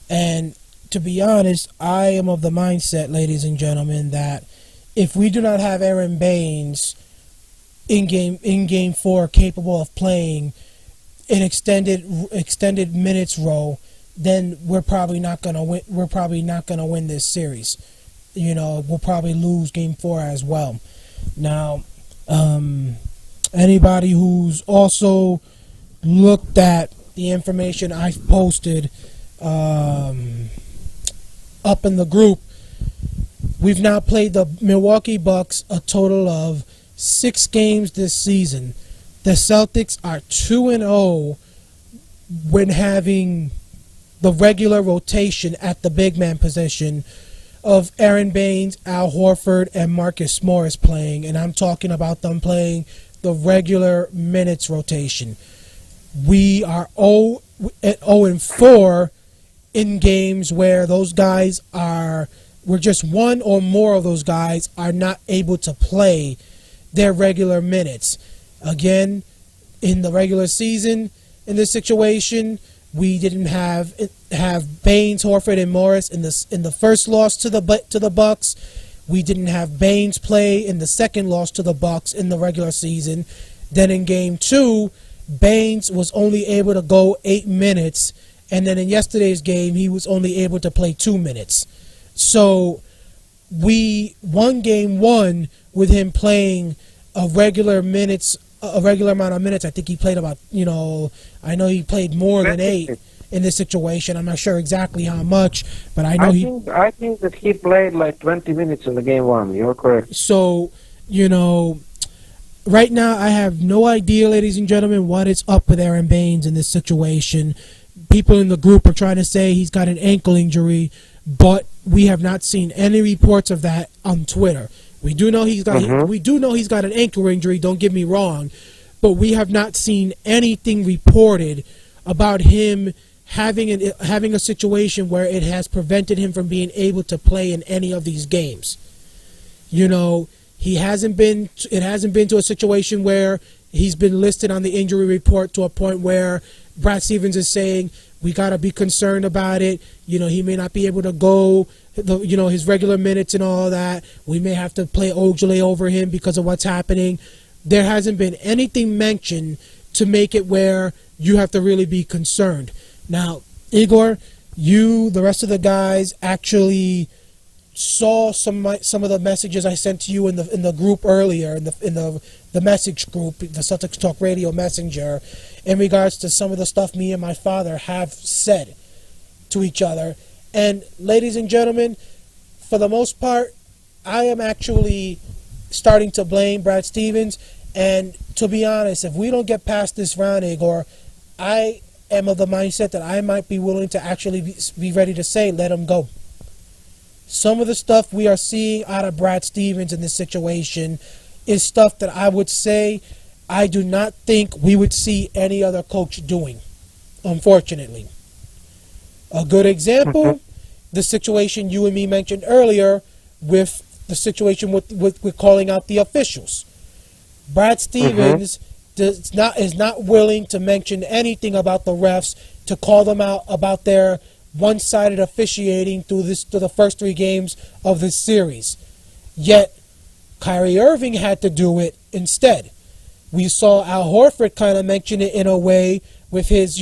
And to be honest, I am of the mindset, ladies and gentlemen, that if we do not have Aaron Baines in game 4 capable of playing an extended minutes role, then we're probably not gonna win. We're probably not gonna win this series. We'll probably lose Game 4 as well. Now, anybody who's also looked at the information I've posted up in the group, we've now played the Milwaukee Bucks a total of 6 games this season. The Celtics are 2-0 when having the regular rotation at the big man position of Aaron Baines, Al Horford, and Marcus Morris playing, and I'm talking about them playing the regular minutes rotation. We are 0-4 in games where those guys where just one or more of those guys are not able to play their regular minutes. Again, in the regular season, in this situation, we didn't have Baines, Horford, and Morris in the first loss to the Bucks. We didn't have Baines play in the second loss to the Bucks in the regular season. Then in Game 2, Baines was only able to go 8 minutes, and then in yesterday's game, he was only able to play 2 minutes. So we won Game 1 with him playing a regular amount of minutes. I think he played about, I know he played more than 8 in this situation. I'm not sure exactly how much, but I know I think that he played like 20 minutes in the Game 1. You're correct. So, right now I have no idea, ladies and gentlemen, what is up with Aaron Baines in this situation. People in the group are trying to say he's got an ankle injury, but we have not seen any reports of that on Twitter. We do know he's got an ankle injury, don't get me wrong, but we have not seen anything reported about him having a situation where it has prevented him from being able to play in any of these games. It hasn't been to a situation where he's been listed on the injury report to a point where Brad Stevens is saying we got to be concerned about it. He may not be able to go his regular minutes and all that. We may have to play Ojale over him because of what's happening. There hasn't been anything mentioned to make it where you have to really be concerned. Now, Igor, the rest of the guys actually saw some of the messages I sent to you in the group earlier, in the message group, the Celtics Talk Radio Messenger, in regards to some of the stuff me and my father have said to each other. And ladies and gentlemen, for the most part, I am actually starting to blame Brad Stevens. And to be honest, if we don't get past this round, Igor, I am of the mindset that I might be willing to actually be ready to say, let him go. Some of the stuff we are seeing out of Brad Stevens in this situation is stuff that I would say I do not think we would see any other coach doing, unfortunately. A good example, the situation you and me mentioned earlier with the situation with calling out the officials. Brad Stevens is not willing to mention anything about the refs, to call them out about their one-sided officiating through the first 3 games of this series. Yet Kyrie Irving had to do it instead. We saw Al Horford kind of mention it in a way with his,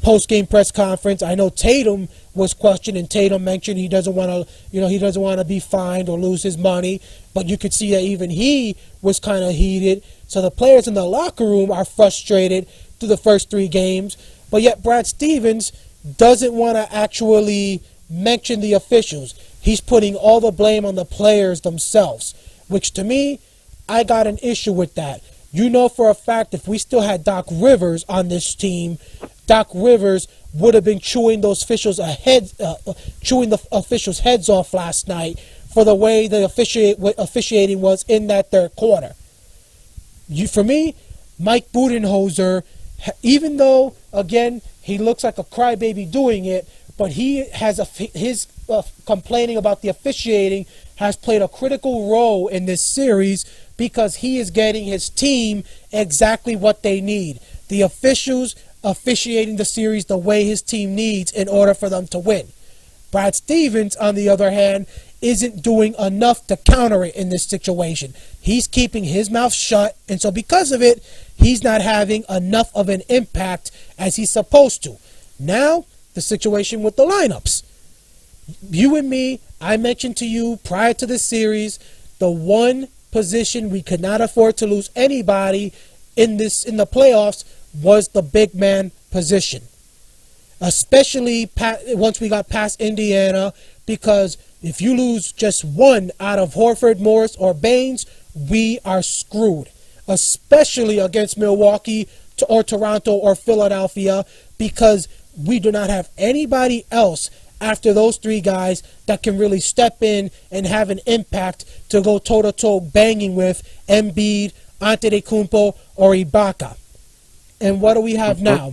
post-game press conference. I know Tatum was questioned, and Tatum mentioned he doesn't want to be fined or lose his money. But you could see that even he was kind of heated. So the players in the locker room are frustrated through the first 3 games. But yet Brad Stevens doesn't want to actually mention the officials. He's putting all the blame on the players themselves, which to me, I got an issue with that. You know for a fact if we still had Doc Rivers on this team, Doc Rivers would have been chewing the officials' heads off last night for the way the officiating was in that third quarter. For me, Mike Budenholzer, even though, again, he looks like a crybaby doing it, but he has his complaining about the officiating has played a critical role in this series because he is getting his team exactly what they need. The officials officiating the series the way his team needs in order for them to win. Brad Stevens, on the other hand, isn't doing enough to counter it in this situation. He's keeping his mouth shut, and so because of it, he's not having enough of an impact as he's supposed to. Now, the situation with the lineups. You and me, I mentioned to you prior to this series, the one position we could not afford to lose anybody in the playoffs was the big man position. Especially once we got past Indiana, because if you lose just one out of Horford, Morris, or Baines, we are screwed. Especially against Milwaukee or Toronto or Philadelphia, because we do not have anybody else after those 3 guys that can really step in and have an impact to go toe-to-toe banging with Embiid, Antetokounmpo, or Ibaka. And what do we have now?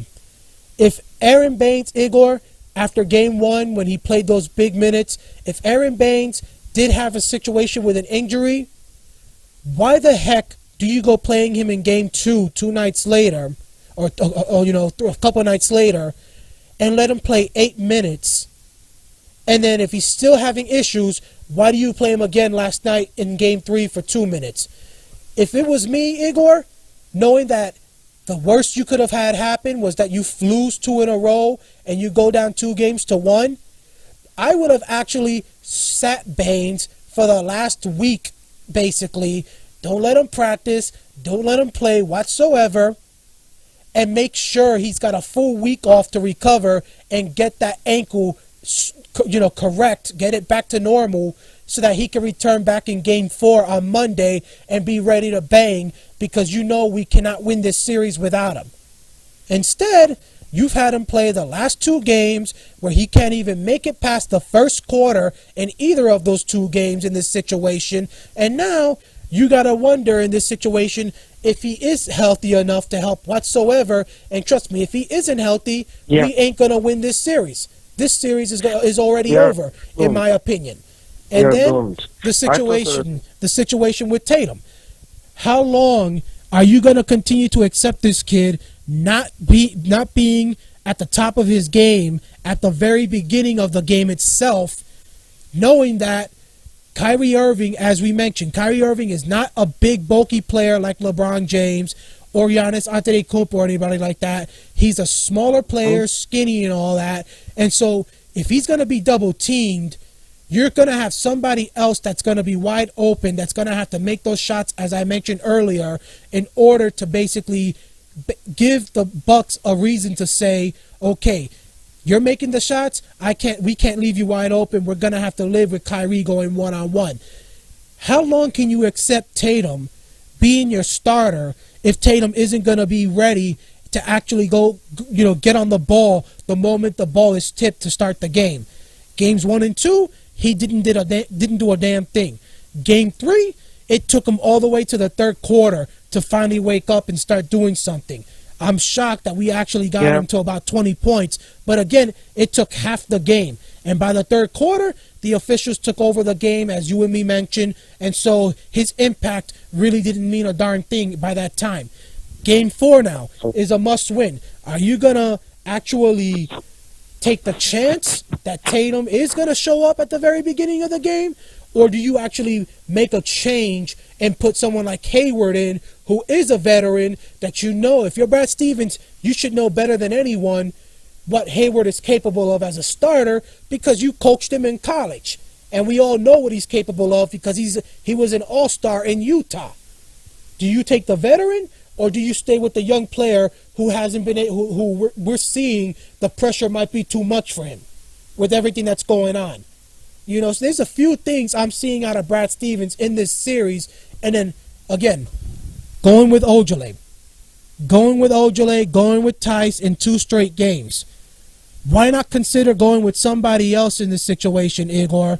If Aaron Baines, Igor, after game 1 when he played those big minutes, if Aaron Baines did have a situation with an injury, why the heck do you go playing him in game 2 2 nights later, or a couple nights later, and let him play 8 minutes? And then if he's still having issues, why do you play him again last night in game 3 for 2 minutes? If it was me, Igor, knowing that the worst you could have had happen was that you lose 2 in a row and you go down 2-1, I would have actually sat Baines for the last week, basically. Don't let him practice. Don't let him play whatsoever. And make sure he's got a full week off to recover and get that ankle correct, get it back to normal so that he can return back in game 4 on Monday and be ready to bang, because we cannot win this series without him. Instead, you've had him play the last 2 games where he can't even make it past the first quarter in either of those 2 games in this situation, and now you got to wonder in this situation if he is healthy enough to help whatsoever. And trust me, if he isn't healthy, we ain't going to win this series. This series is already over, in my opinion. And then the situation with Tatum. How long are you going to continue to accept this kid not being at the top of his game at the very beginning of the game itself, knowing that Kyrie Irving, as we mentioned, Kyrie Irving is not a big, bulky player like LeBron James or Giannis Antetokounmpo or anybody like that. He's a smaller player, skinny and all that. And so if he's going to be double-teamed, you're going to have somebody else that's going to be wide open, that's going to have to make those shots, as I mentioned earlier, in order to basically give the Bucks a reason to say, okay, you're making the shots, we can't leave you wide open. We're going to have to live with Kyrie going one-on-one. How long can you accept Tatum being your starter if Tatum isn't going to be ready to actually go, get on the ball the moment the ball is tipped to start the game? Games 1 and 2, he didn't do a damn thing. Game 3, it took him all the way to the third quarter to finally wake up and start doing something. I'm shocked that we actually got him to about 20 points. But again, it took half the game. And by the third quarter, the officials took over the game, as you and me mentioned. And so his impact really didn't mean a darn thing by that time. Game 4 now is a must-win. Are you going to actually take the chance that Tatum is going to show up at the very beginning of the game? Or do you actually make a change and put someone like Hayward in, who is a veteran, that you know, if you're Brad Stevens, you should know better than anyone what Hayward is capable of as a starter because you coached him in college. And we all know what he's capable of because he was an all-star in Utah. Do you take the veteran or do you stay with the young player who hasn't been who we're seeing the pressure might be too much for him with everything that's going on? You know, so there's a few things I'm seeing out of Brad Stevens in this series. And then, again, going with Ojale, going with Tice in 2 straight games. Why not consider going with somebody else in this situation, Igor?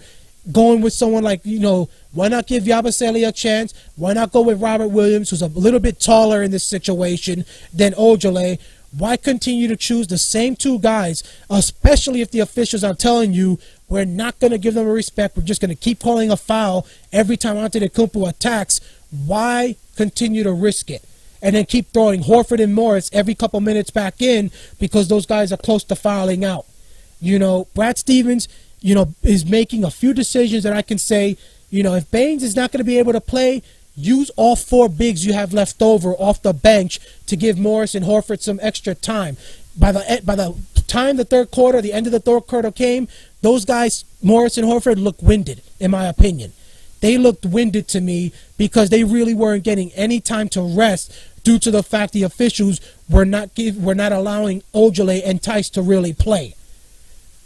Going with someone like, why not give Yabusele a chance? Why not go with Robert Williams, who's a little bit taller in this situation than Ojale? Why continue to choose the same 2 guys, especially if the officials are telling you we're not going to give them a respect, we're just going to keep calling a foul every time Antetokounmpo attacks? Why continue to risk it? And then keep throwing Horford and Morris every couple minutes back in because those guys are close to fouling out. Brad Stevens, is making a few decisions that I can say, if Baines is not going to be able to play, use all 4 bigs you have left over off the bench to give Morris and Horford some extra time. By the time the third quarter, the end of the third quarter came, those guys, Morris and Horford, looked winded, in my opinion. They looked winded to me because they really weren't getting any time to rest due to the fact the officials were not allowing Ojale and Tice to really play.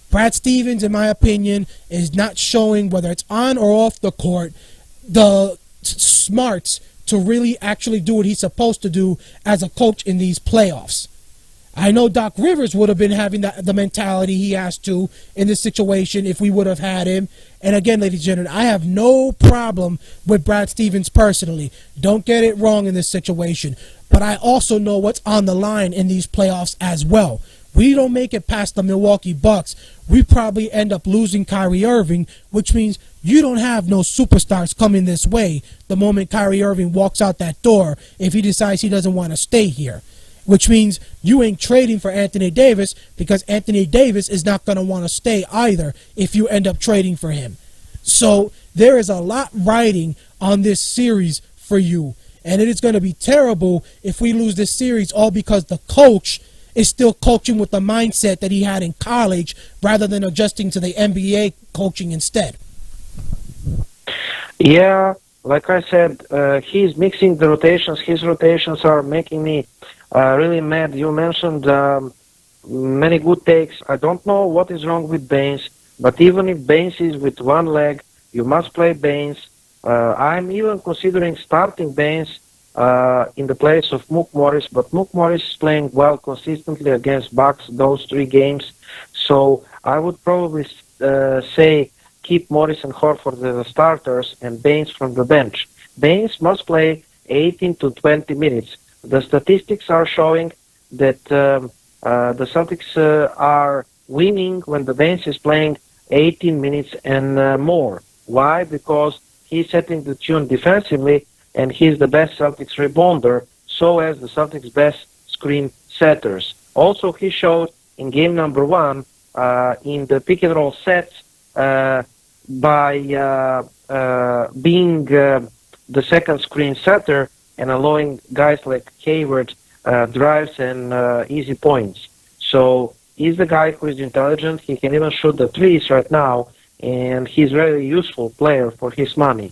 Brad Stevens, in my opinion, is not showing, whether it's on or off the court, the smarts to really actually do what he's supposed to do as a coach in these playoffs. I know Doc Rivers would have been having the mentality he has to in this situation if we would have had him. And again, ladies and gentlemen, I have no problem with Brad Stevens personally. Don't get it wrong in this situation. But I also know what's on the line in these playoffs as well. We don't make it past the Milwaukee Bucks, we probably end up losing Kyrie Irving, which means you don't have no superstars coming this way the moment Kyrie Irving walks out that door if he decides he doesn't want to stay here. Which means you ain't trading for Anthony Davis because Anthony Davis is not going to want to stay either if you end up trading for him. So there is a lot riding on this series for you. And it is going to be terrible if we lose this series all because the coach is still coaching with the mindset that he had in college rather than adjusting to the NBA coaching instead. Yeah, like I said, he's mixing the rotations. His rotations are making me really mad. You mentioned many good takes. I don't know what is wrong with Baines, but even if Baines is with one leg, you must play Baines. I'm even considering starting Baines in the place of Mook Morris, but Mook Morris is playing well consistently against Bucks those 3 games. So I would probably say keep Morris and Horford as the starters and Baines from the bench. Baines must play 18 to 20 minutes. The statistics are showing that the Celtics are winning when the Baines is playing 18 minutes and more. Why? Because he's setting the tune defensively, and he's the best Celtics rebounder, so as the Celtics' best screen setters. Also, he showed in game number 1 in the pick and roll sets by being the second screen setter and allowing guys like Hayward drives and easy points. So he's the guy who is intelligent. He can even shoot the threes right now, and he's a very useful player for his money.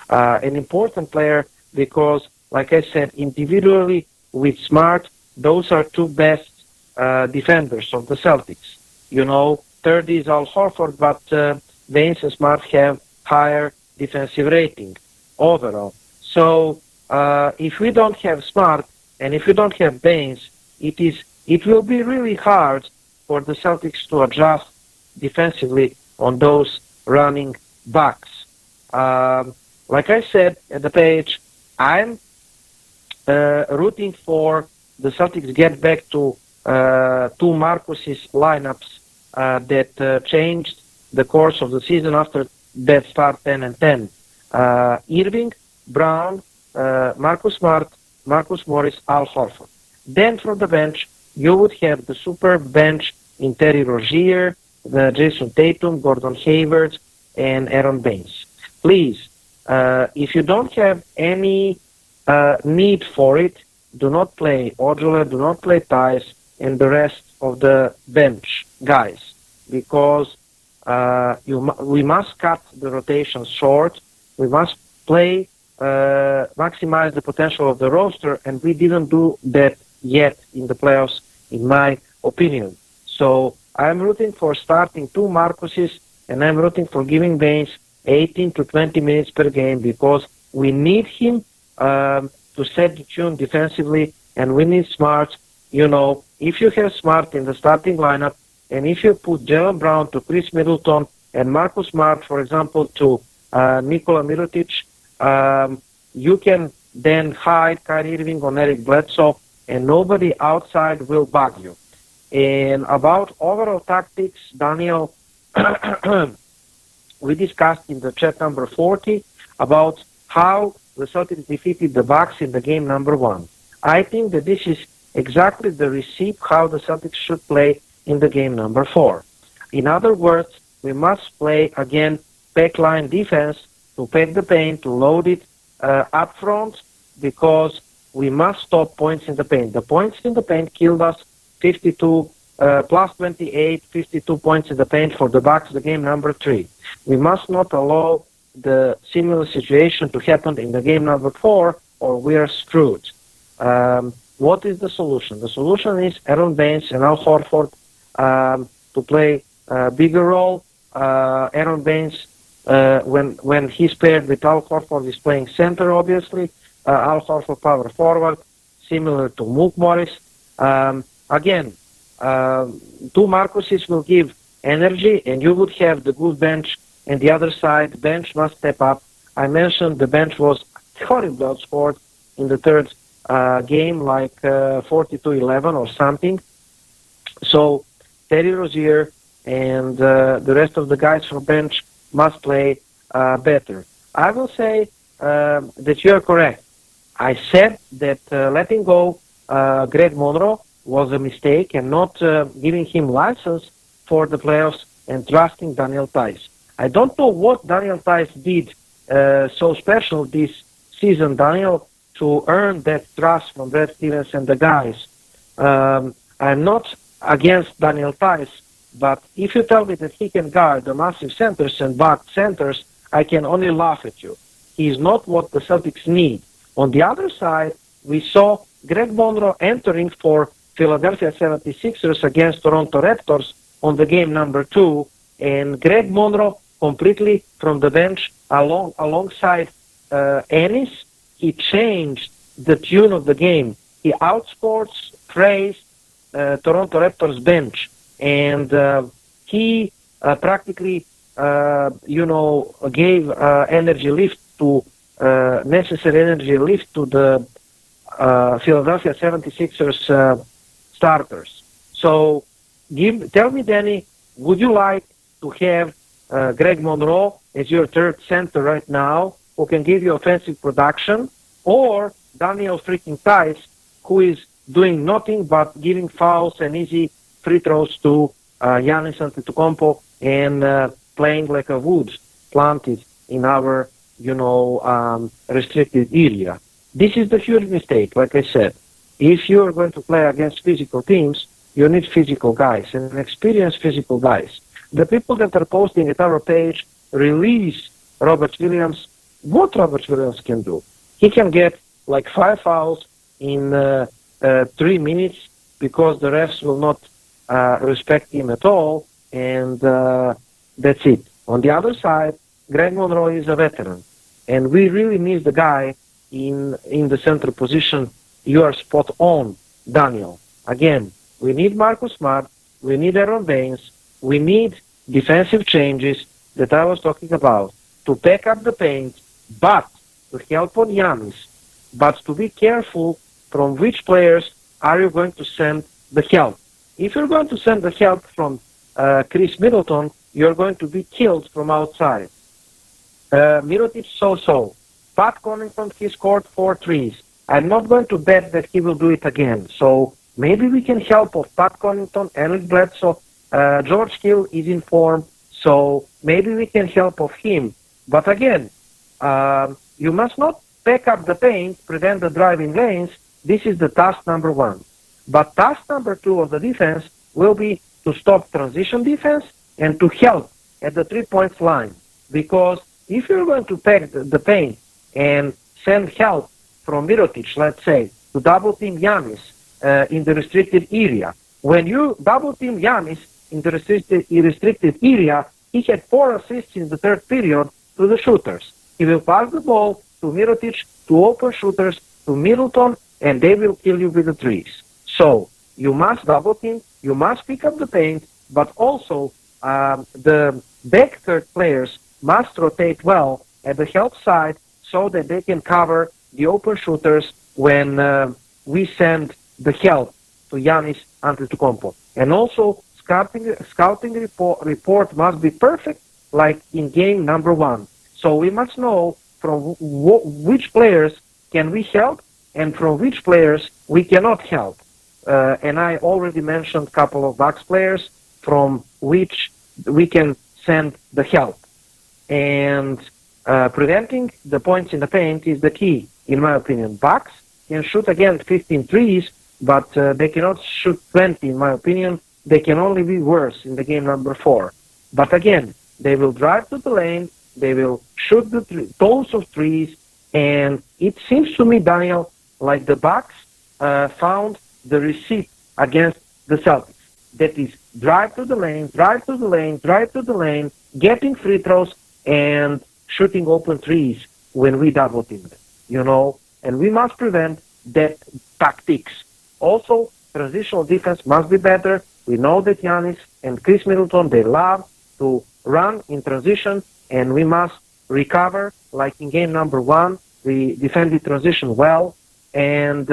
An important player because, like I said, individually with Smart, those are 2 best defenders of the Celtics. Third is Al Horford, but Baines and Smart have higher defensive rating overall. So if we don't have Smart and if we don't have Baines, it will be really hard for the Celtics to adjust defensively on those running Bucks. Like I said at the page, I'm rooting for the Celtics get back to 2 Marcus's lineups that changed the course of the season after that start 10-10. Irving, Brown, Marcus Smart, Marcus Morris, Al Horford. Then from the bench, you would have the super bench in Terry Rozier, Jason Tatum, Gordon Hayward, and Aaron Baines. Please, If you don't have any need for it, do not play Ojale, do not play Thais, and the rest of the bench guys, because we must cut the rotation short. We must play, maximize the potential of the roster, and we didn't do that yet in the playoffs, in my opinion. So I'm rooting for starting two Marcuses, and I'm rooting for giving Baines 18 to 20 minutes per game, because we need him to set the tune defensively, and we need Smart. If you have Smart in the starting lineup, and if you put Jaylen Brown to Chris Middleton and Marcus Smart, for example, to Nikola Mirotic, you can then hide Kyrie Irving on Eric Bledsoe, and nobody outside will bug you. And about overall tactics, Daniel, we discussed in the chat number 40 about how the Celtics defeated the Bucks in the game number 1. I think that this is exactly the recipe how the Celtics should play in the game number 4. In other words, we must play again backline defense, to pack the paint, to load it up front, because we must stop points in the paint. The points in the paint killed us 52 plus 28, 52 points in the paint for the Bucks, the game number 3. We must not allow the similar situation to happen in the game number 4, or we are screwed. What is the solution? The solution is Aaron Baines and Al Horford to play a bigger role. Aaron Baines, when he's paired with Al Horford, is playing center, obviously. Al Horford power forward, similar to Mook Morris. Again, two Marcuses will give energy, and you would have the good bench, and the other side, bench must step up. I mentioned the bench was horribly outscored in the third game, like 42-11 or something. So Terry Rozier and the rest of the guys from bench must play better. I will say that you are correct. I said that letting go Greg Monroe was a mistake, and not giving him license for the playoffs and trusting Daniel Theis. I don't know what Daniel Theis did so special this season, Daniel, to earn that trust from Brad Stevens and the guys. I'm not against Daniel Theis, but if you tell me that he can guard the massive centers and back centers, I can only laugh at you. He is not what the Celtics need. On the other side, we saw Greg Monroe entering for Philadelphia 76ers against Toronto Raptors on the game number 2, and Greg Monroe completely from the bench alongside Ennis, he changed the tune of the game. He outscored, praised Toronto Raptors bench, and he practically, gave energy lift to necessary energy lift to the Philadelphia 76ers starters. So tell me, Danny, would you like to have Greg Monroe as your third center right now, who can give you offensive production, or Daniel freaking Theis, who is doing nothing but giving fouls and easy free throws to Giannis Antetokounmpo and playing like a wood planted in our, restricted area? This is the huge mistake, like I said. If you're going to play against physical teams, you need physical guys and experienced physical guys. The people that are posting at our page release Robert Williams. What Robert Williams can do? He can get like 5 fouls in 3 minutes because the refs will not respect him at all, and that's it. On the other side, Greg Monroe is a veteran, and we really need the guy in the center position. You are spot on, Daniel. Again, we need Marcus Smart, we need Aaron Baines, we need defensive changes that I was talking about to pack up the paint, but to help on Giannis, but to be careful from which players are you going to send the help. If you're going to send the help from Chris Middleton, you're going to be killed from outside. Mirotic so-so. Pat Connaughton, he scored 4 threes. I'm not going to bet that he will do it again. So maybe we can help of Pat Connaughton, Eric Bledsoe. George Hill is in form, so maybe we can help of him. But again, You must not pack up the paint, prevent the driving lanes. This is the task number one. But task number two of the defense will be to stop transition defense and to help at the 3-point line. Because if you're going to pack the paint and send help from Mirotic, let's say, to double team Giannis in the restricted area, when you double team Giannis in the restricted area, he had 4 assists in the third period to the shooters. He will pass the ball to Mirotic, to open shooters, to Middleton, and they will kill you with the threes. So you must double team, you must pick up the paint, but also the backcourt players must rotate well at the help side so that they can cover the open shooters when we send the help to Giannis Antetokounmpo. And also, scouting report must be perfect, like in game number one. So we must know from which players can we help and from which players we cannot help. And I already mentioned a couple of Bucks players from which we can send the help. And preventing the points in the paint is the key, in my opinion. Bucks can shoot again 15 threes, but they cannot shoot 20, in my opinion. They can only be worse in the game number 4. But again, they will drive to the lane, they will shoot tons of threes, and it seems to me, Daniel, like the Bucks found the receipt against the Celtics. That is, drive to the lane, drive to the lane, drive to the lane, getting free throws, and shooting open threes when we double team them, you know, and we must prevent that tactics. Also, transitional defense must be better. We know that Giannis and Chris Middleton, they love to run in transition, and we must recover. Like in game number 1, we defended transition well, and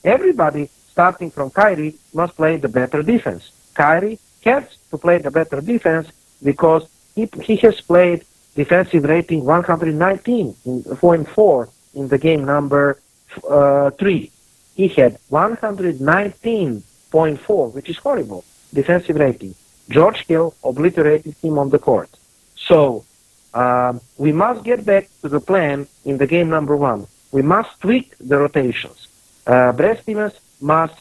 everybody, starting from Kyrie, must play the better defense. Kyrie has to play the better defense because he has played defensive rating 119.4 in the game number 3. He had 119.4, which is horrible, defensive rating. George Hill obliterated him on the court. So we must get back to the plan in the game number 1. We must tweak the rotations. Brad Stevens must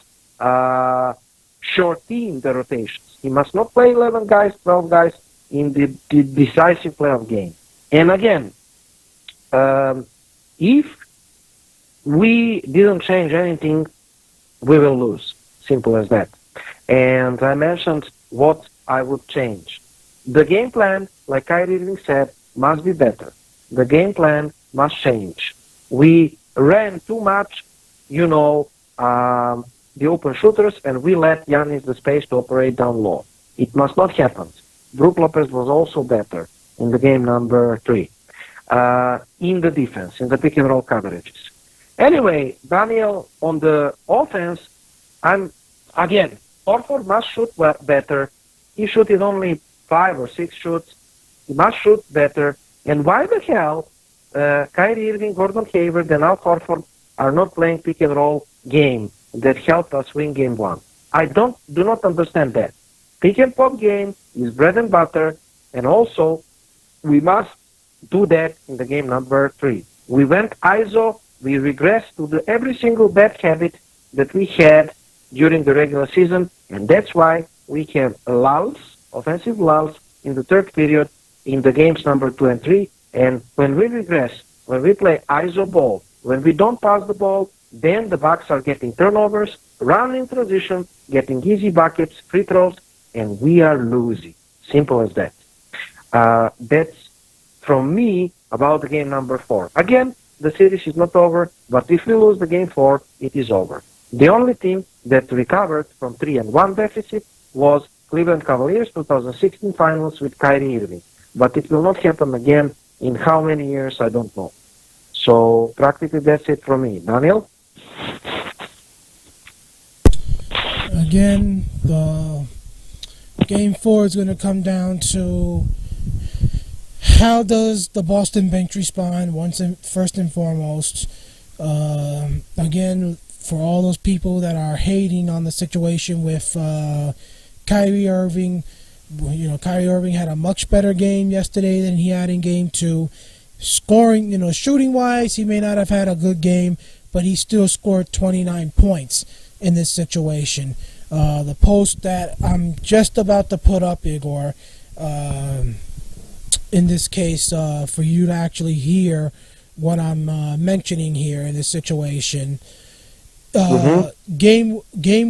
short team the rotations. He must not play 11 guys, 12 guys in the decisive playoff game. And again, if we didn't change anything, we will lose. Simple as that. And I mentioned what I would change. The game plan, like Kyrie Irving said, must be better. The game plan must change. We ran too much, you know, the open shooters, and we let Giannis the space to operate down low. It must not happen. Brook Lopez was also better in the game number 3. In the defense, in the pick and roll coverages. Anyway, Daniel, on the offense, Horford must shoot better. He shooted only 5 or 6 shoots. He must shoot better. And why the hell Kyrie Irving, Gordon Hayward, and Al Horford are not playing pick and roll game that helped us win game 1? I do not understand that. Pick and pop game is bread and butter, and also we must do that in the game number 3. We went ISO. We regressed to every single bad habit that we had during the regular season, and that's why we have lulls, offensive lulls, in the third period in the games number 2 and 3. And when we regress, when we play ISO ball, when we don't pass the ball, then the Bucks are getting turnovers, running in transition, getting easy buckets, free throws, and we are losing. Simple as that. That's from me about the game number 4. Again, the series is not over, but if we lose the game 4, it is over. The only team that recovered from 3-1 deficit was Cleveland Cavaliers 2016 finals with Kyrie Irving. But it will not happen again in how many years, I don't know. So practically that's it from me. Daniel? Again, the game 4 is going to come down to how does the Boston bench respond first and foremost. Again, for all those people that are hating on the situation with Kyrie Irving, you know, Kyrie Irving had a much better game yesterday than he had in game 2. Scoring, shooting wise, he may not have had a good game, but he still scored 29 points in this situation. The post that I'm just about to put up, Igor, in this case, for you to actually hear what I'm mentioning here in this situation. Game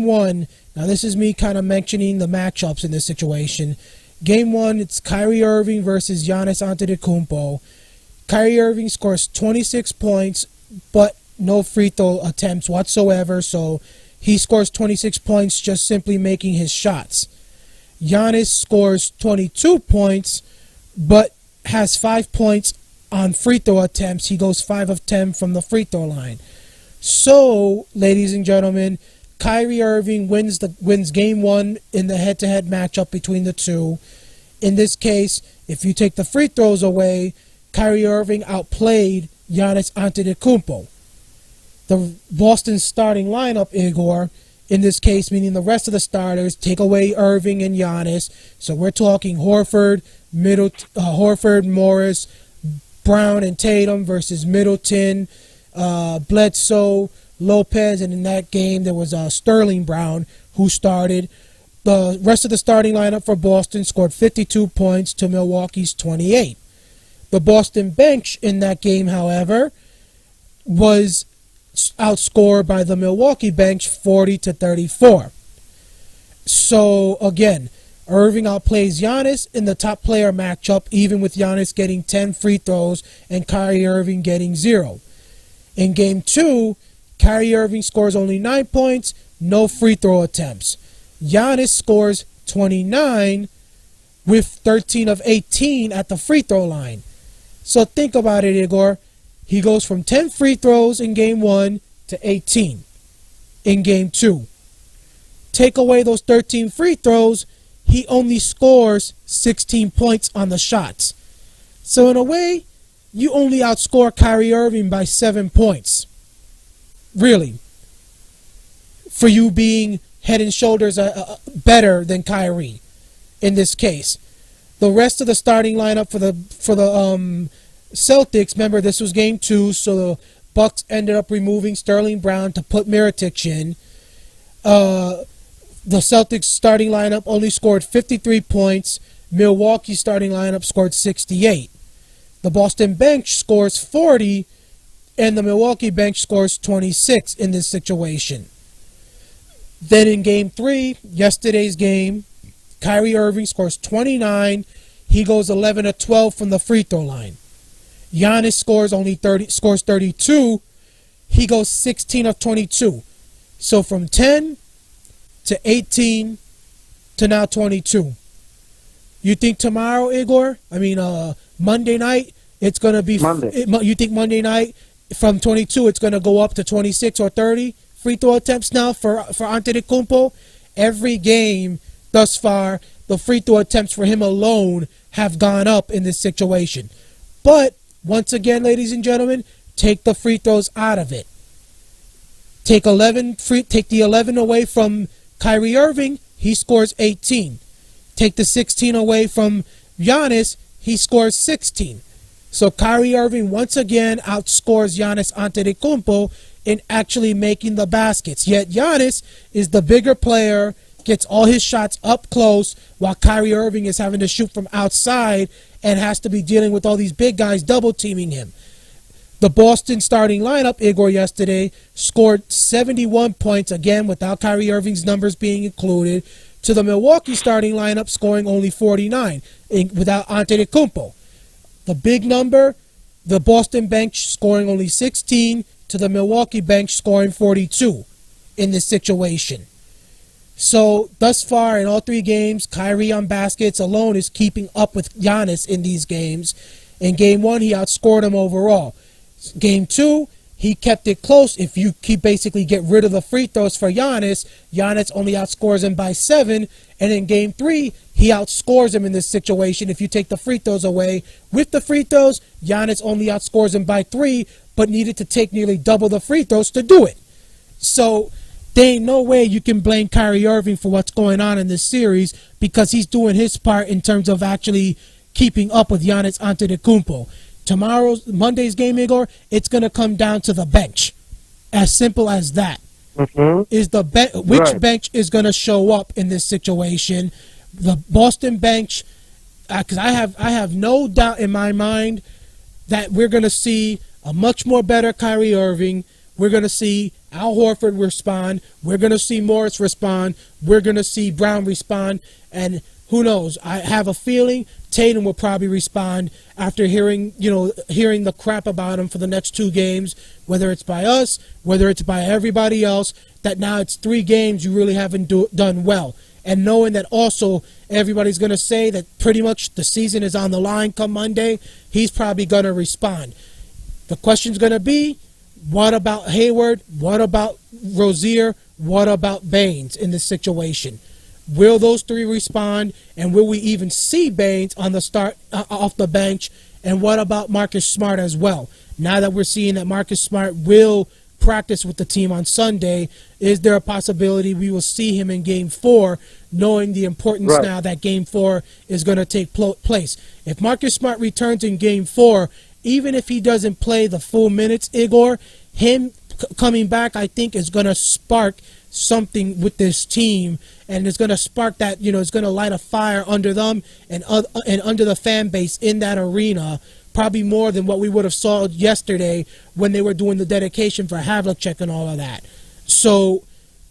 one. Now this is me kind of mentioning the matchups in this situation. Game one, it's Kyrie Irving versus Giannis Antetokounmpo. Kyrie Irving scores 26 points, but no free throw attempts whatsoever, so he scores 26 points just simply making his shots. Giannis scores 22 points, but has 5 points on free throw attempts. He goes 5 of 10 from the free throw line. So, ladies and gentlemen, Kyrie Irving wins game one in the head-to-head matchup between the two. In this case, if you take the free throws away, Kyrie Irving outplayed Giannis Antetokounmpo. The Boston starting lineup, Igor, in this case, meaning the rest of the starters, take away Irving and Giannis. So we're talking Horford, Morris, Brown, and Tatum versus Middleton, Bledsoe, Lopez, and in that game there was Sterling Brown who started. The rest of the starting lineup for Boston scored 52 points to Milwaukee's 28. The Boston bench in that game, however, was outscored by the Milwaukee bench 40-34. So again, Irving outplays Giannis in the top player matchup, even with Giannis getting 10 free throws and Kyrie Irving getting 0. In game 2, Kyrie Irving scores only 9 points, no free throw attempts. Giannis scores 29 with 13 of 18 at the free throw line. So think about it, Igor. He goes from 10 free throws in game 1 to 18 in game 2. Take away those 13 free throws, he only scores 16 points on the shots. So in a way, you only outscore Kyrie Irving by 7 points. Really. For you being head and shoulders better than Kyrie in this case. The rest of the starting lineup for the Celtics, remember this was game 2, so the Bucks ended up removing Sterling Brown to put Mirotic in. The Celtics starting lineup only scored 53 points. Milwaukee starting lineup scored 68. The Boston bench scores 40, and the Milwaukee bench scores 26 in this situation. Then in game 3, yesterday's game, Kyrie Irving scores 29. He goes 11 of 12 from the free throw line. Giannis scores 32. He goes 16 of 22. So from 10 to 18 to now 22. You think tomorrow, Igor? Monday night, it's going to be... Monday. You think Monday night from 22, it's going to go up to 26 or 30 free throw attempts now for Antetokounmpo? Every game thus far, the free throw attempts for him alone have gone up in this situation. But, once again, ladies and gentlemen, take the free throws out of it. Take the 11 away from Kyrie Irving, he scores 18. Take the 16 away from Giannis, he scores 16. So Kyrie Irving once again outscores Giannis Antetokounmpo in actually making the baskets. Yet Giannis is the bigger player, gets all his shots up close, while Kyrie Irving is having to shoot from outside and has to be dealing with all these big guys double teaming him. The Boston starting lineup, Igor, yesterday scored 71 points, again without Kyrie Irving's numbers being included, to the Milwaukee starting lineup scoring only 49 without Antetokounmpo. The big number, the Boston bench scoring only 16 to the Milwaukee bench scoring 42 in this situation. So, thus far in all 3 games, Kyrie on baskets alone is keeping up with Giannis in these games. In game 1, he outscored him overall. Game 2, he kept it close. If you basically get rid of the free throws for Giannis, Giannis only outscores him by 7. And in game 3, he outscores him in this situation if you take the free throws away. With the free throws, Giannis only outscores him by 3, but needed to take nearly double the free throws to do it. So there ain't no way you can blame Kyrie Irving for what's going on in this series, because he's doing his part in terms of actually keeping up with Giannis Antetokounmpo. Monday's game, Igor, it's going to come down to the bench. As simple as that. Is the which bench is going to show up in this situation? The Boston bench, because I have no doubt in my mind that we're going to see a much more better Kyrie Irving. We're going to see Al Horford respond. We're going to see Morris respond. We're going to see Brown respond. And who knows? I have a feeling Tatum will probably respond after hearing the crap about him for the next 2 games, whether it's by us, whether it's by everybody else, that now it's 3 games you really haven't done well. And knowing that also everybody's going to say that pretty much the season is on the line come Monday, he's probably going to respond. The question's going to be, what about Hayward? What about Rozier? What about Baines in this situation? Will those 3 respond, and will we even see Baines on the start off the bench? And what about Marcus Smart as well? Now that we're seeing that Marcus Smart will practice with the team on Sunday, is there a possibility we will see him in Game 4, knowing the importance now that Game 4 is going to take place? If Marcus Smart returns in Game 4, even if he doesn't play the full minutes, Igor, him coming back, I think, is going to spark something with this team, and it's going to spark that, it's going to light a fire under them and under the fan base in that arena, probably more than what we would have saw yesterday when they were doing the dedication for Havlicek and all of that. So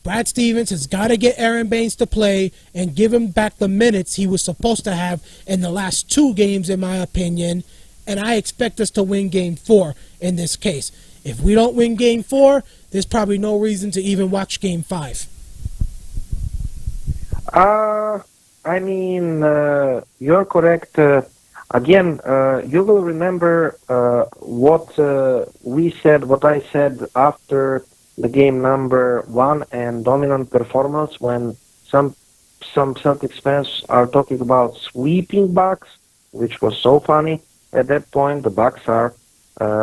Brad Stevens has got to get Aaron Baines to play and give him back the minutes he was supposed to have in the last 2 games, in my opinion, and I expect us to win Game 4 in this case. If we don't win Game 4, there's probably no reason to even watch Game 5. I mean, you're correct. Again, you will remember what I said after the game number 1 and dominant performance, when some Celtics fans are talking about sweeping Bucks, which was so funny at that point. The Bucks are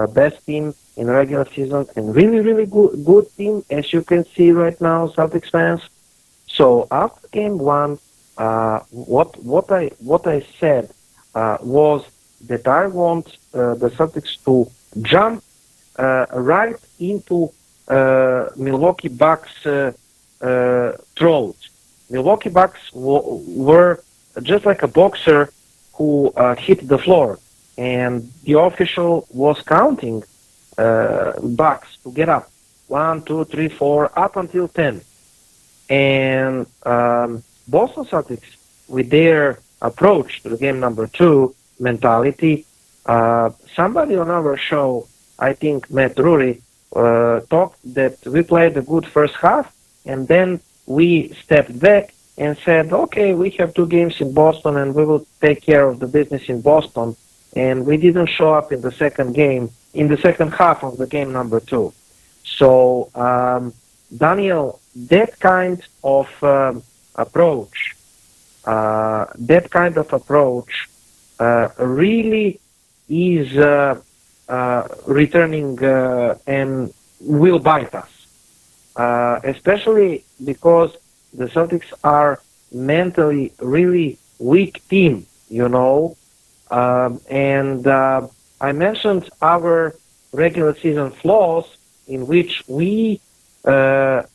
best team in regular season and really good team, as you can see right now, Celtics fans. So after game 1, what I said was that I want the Celtics to jump right into Milwaukee Bucks throat. Milwaukee Bucks were just like a boxer who hit the floor, and the official was counting Bucks to get up. 1, 2, 3, 4, up until 10. And Boston Celtics, with their approach to the game number 2 mentality, somebody on our show, I think Matt Drury, talked that we played a good first half, and then we stepped back and said, okay, we have 2 games in Boston and we will take care of the business in Boston. And we didn't show up in the second half of the game number 2. So, Daniel, that kind of approach really is returning and will bite us, especially because the Celtics are mentally really weak team, and I mentioned our regular season flaws, in which we had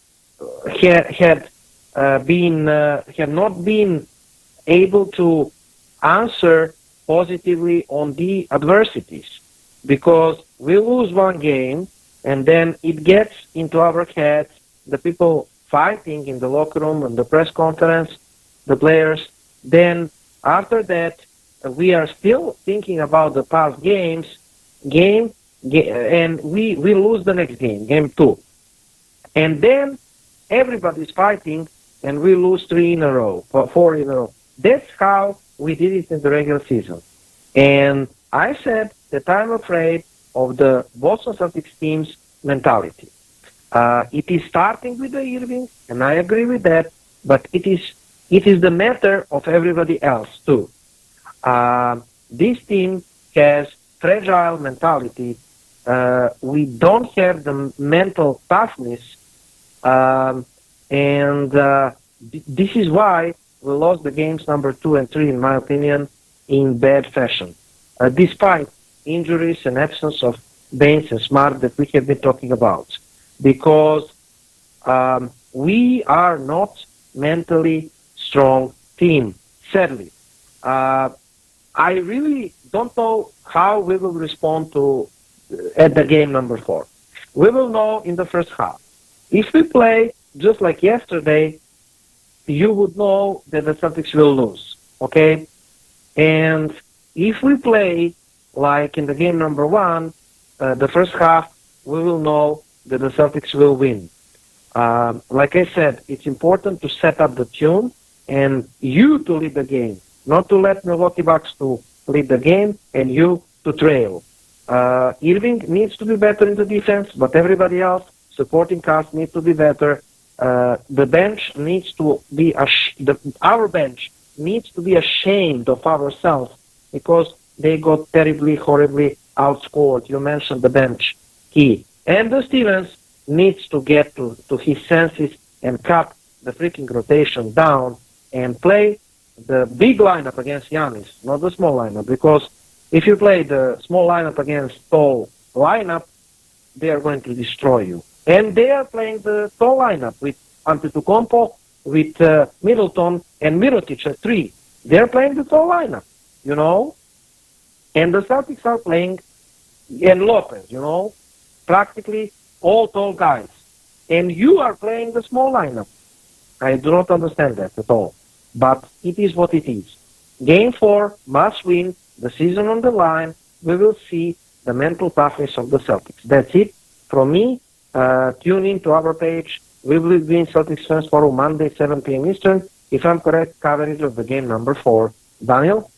not been able to answer positively on the adversities, because we lose 1 game and then it gets into our heads, the people fighting in the locker room and the press conference, the players. Then after that, we are still thinking about the past games, and we lose the next game 2. And then everybody's fighting and we lose 4 in a row. That's how we did it in the regular season. And I said that I'm afraid of the Boston Celtics team's mentality. It is starting with the Irving, and I agree with that, but it is the matter of everybody else too. This team has fragile mentality. We don't have the mental toughness, and this is why we lost the games number 2 and 3, in my opinion, in bad fashion. Despite injuries and absence of Baines and Smart that we have been talking about, because we are not mentally strong team, sadly. I really don't know how we will respond to at the game number 4. We will know in the first half. If we play just like yesterday, you would know that the Celtics will lose, okay? And if we play like in the game number 1, the first half, we will know that the Celtics will win. Like I said, it's important to set up the tune and you to lead the game, not to let Milwaukee Bucks to lead the game and you to trail. Irving needs to be better in the defense, but everybody else, supporting cast, needs to be better. The bench needs to be our bench needs to be ashamed of ourselves because they got terribly, horribly outscored. You mentioned the bench key. And the Stevens needs to get to his senses and cut the freaking rotation down and play the big lineup against Giannis, not the small lineup, because if you play the small lineup against tall lineup, they are going to destroy you. And they are playing the tall lineup with Antetokounmpo, with Middleton and Mirotic at 3. They're playing the tall lineup, you know. And the Celtics are playing, and Lopez, you know, practically all tall guys. And you are playing the small lineup. I do not understand that at all. But it is what it is. Game 4, must win, the season on the line. We will see the mental toughness of the Celtics. That's it from me. Tune in to our page. We will be in Celtics Fans Forum Monday, 7 p.m. Eastern. If I'm correct, coverage of the game number 4. Daniel?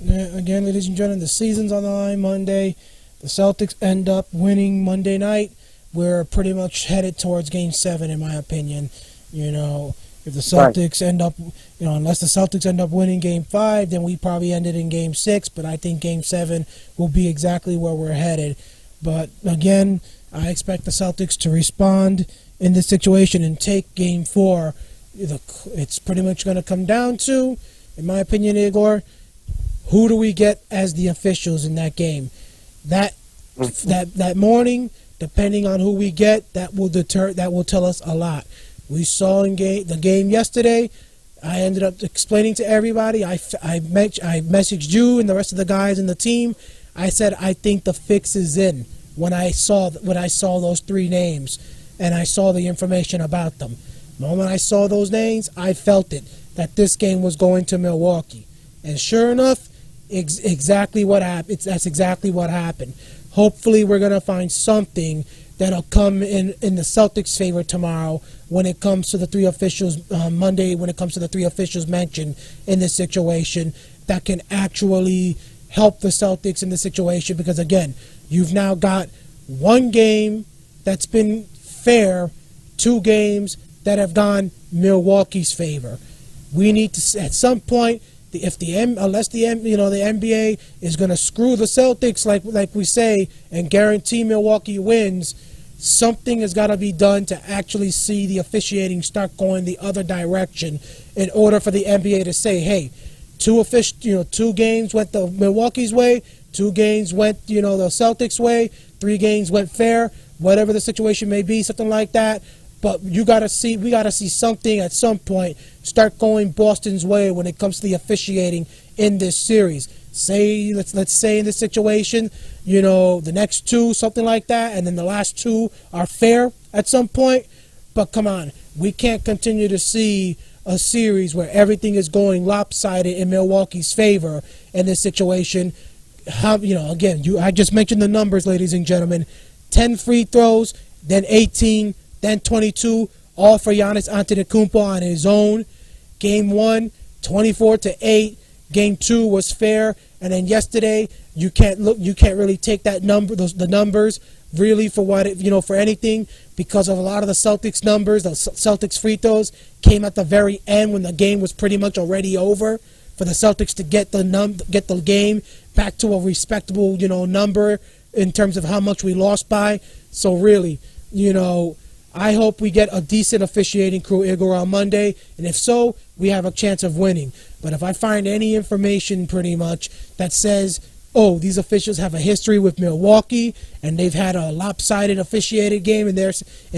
Again, ladies and gentlemen, the season's on the line Monday. The Celtics end up winning Monday night. We're pretty much headed towards Game 7, in my opinion. You know, if the Celtics end up, unless the Celtics end up winning Game 5, then we probably ended in Game 6. But I think Game 7 will be exactly where we're headed. But again, I expect the Celtics to respond in this situation and take Game 4. It's pretty much going to come down to, in my opinion, Igor, who do we get as the officials in that game? That morning, depending on who we get, that will tell us a lot. We saw in the game yesterday. I ended up explaining to everybody. I messaged you and the rest of the guys in the team. I said I think the fix is in when I saw those 3 names and I saw the information about them. The moment I saw those names, I felt it that this game was going to Milwaukee, and sure enough, exactly what happened. That's exactly what happened. Hopefully, we're gonna find something that'll come in the Celtics' favor tomorrow when it comes to the 3 officials Monday. When it comes to the 3 officials mentioned in this situation, that can actually help the Celtics in the situation, because again, you've now got 1 game that's been fair, 2 games that have gone Milwaukee's favor. We need to, at some point, unless the NBA is going to screw the Celtics like we say and guarantee Milwaukee wins, something has got to be done to actually see the officiating start going the other direction in order for the NBA to say, hey, 2 games went the Milwaukee's way, 2 games went the Celtics' way, 3 games went fair, whatever the situation may be, something like that. But we got to see something at some point start going Boston's way when it comes to the officiating in this series. Let's say in this situation, the next 2, something like that, and then the last 2 are fair at some point. But come on, we can't continue to see a series where everything is going lopsided in Milwaukee's favor in this situation. I just mentioned the numbers, ladies and gentlemen. 10 free throws, then 18, then 22, all for Giannis Antetokounmpo on his own. Game 1, 24-8. Game 2 was fair, and then yesterday you can't really take the numbers really for for anything, because of a lot of the Celtics numbers. The Celtics free throws came at the very end when the game was pretty much already over, for the Celtics to get the game back to a respectable number in terms of how much we lost by. So really, I hope we get a decent officiating crew, Igor, on Monday, and if so, we have a chance of winning. But if I find any information pretty much that says, oh, these officials have a history with Milwaukee and they've had a lopsided officiated game in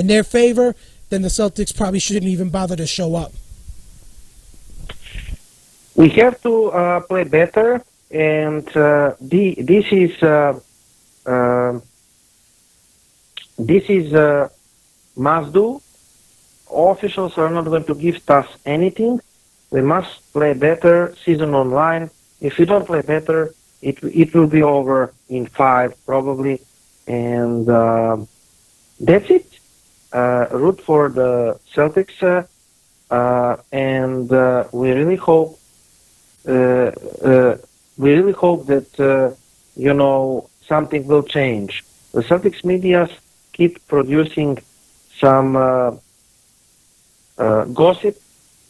their favor, then the Celtics probably shouldn't even bother to show up. We have to play better, and this is must do. Officials are not going to give us anything. We must play better. Season online. If we don't play better, it will be over in 5 probably, and that's it. Root for the Celtics, and we really hope that something will change. The Celtics media keep producing some gossip,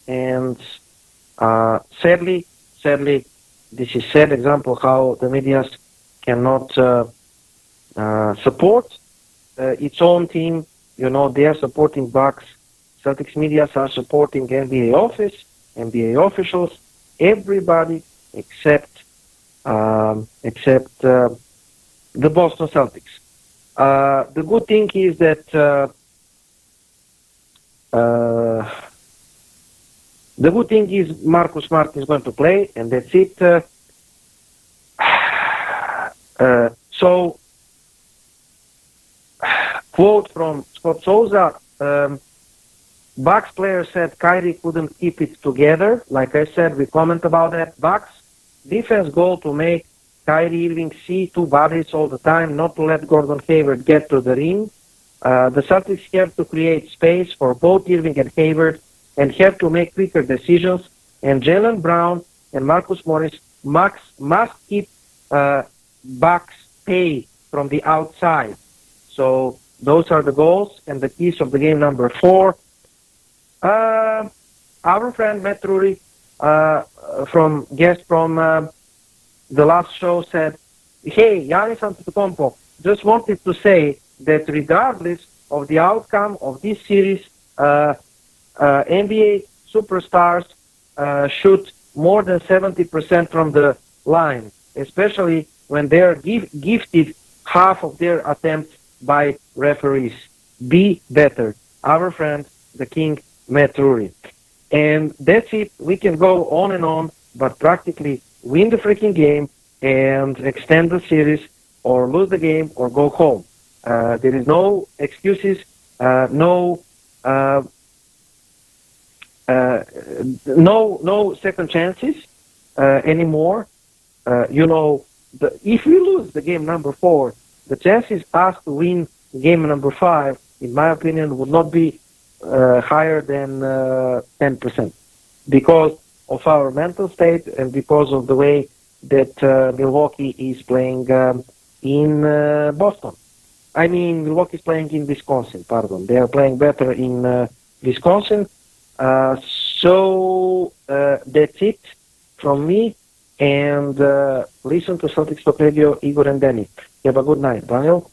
and sadly, this is sad example how the media cannot support its own team. They are supporting Bucks. Celtics media are supporting NBA office, NBA officials, everybody except the Boston Celtics. The good thing is that Marcus Smart is going to play, and that's it. So, quote from Scott Souza, Bucks player said Kyrie couldn't keep it together. Like I said, we comment about that. Bucks defense goal to make Kyrie Irving see two bodies all the time, not to let Gordon Hayward get to the rim. The Celtics have to create space for both Irving and Hayward, and have to make quicker decisions. And Jaylen Brown and Marcus Morris must keep Bucks pay from the outside. So those are the goals and the keys of the game number 4. Our friend Matt Drury, from the last show, said, "Hey, Giannis Antetokounmpo, just wanted to say that regardless of the outcome of this series, NBA superstars shoot more than 70% from the line, especially when they are gifted half of their attempts by referees. Be better." Our friend, the King, Matt Drury. And that's it. We can go on and on, but practically win the freaking game and extend the series, or lose the game, or go home. There is no excuses, no second chances anymore. If we lose the game number 4, the chances us to win game number 5, in my opinion, would not be higher than 10%, because of our mental state and because of the way that Milwaukee is playing in Boston. I mean, Milwaukee is playing in Wisconsin, pardon. They are playing better in Wisconsin. So that's it from me. And listen to Celtics Talk Radio, Igor and Danny. Have a good night. Daniel?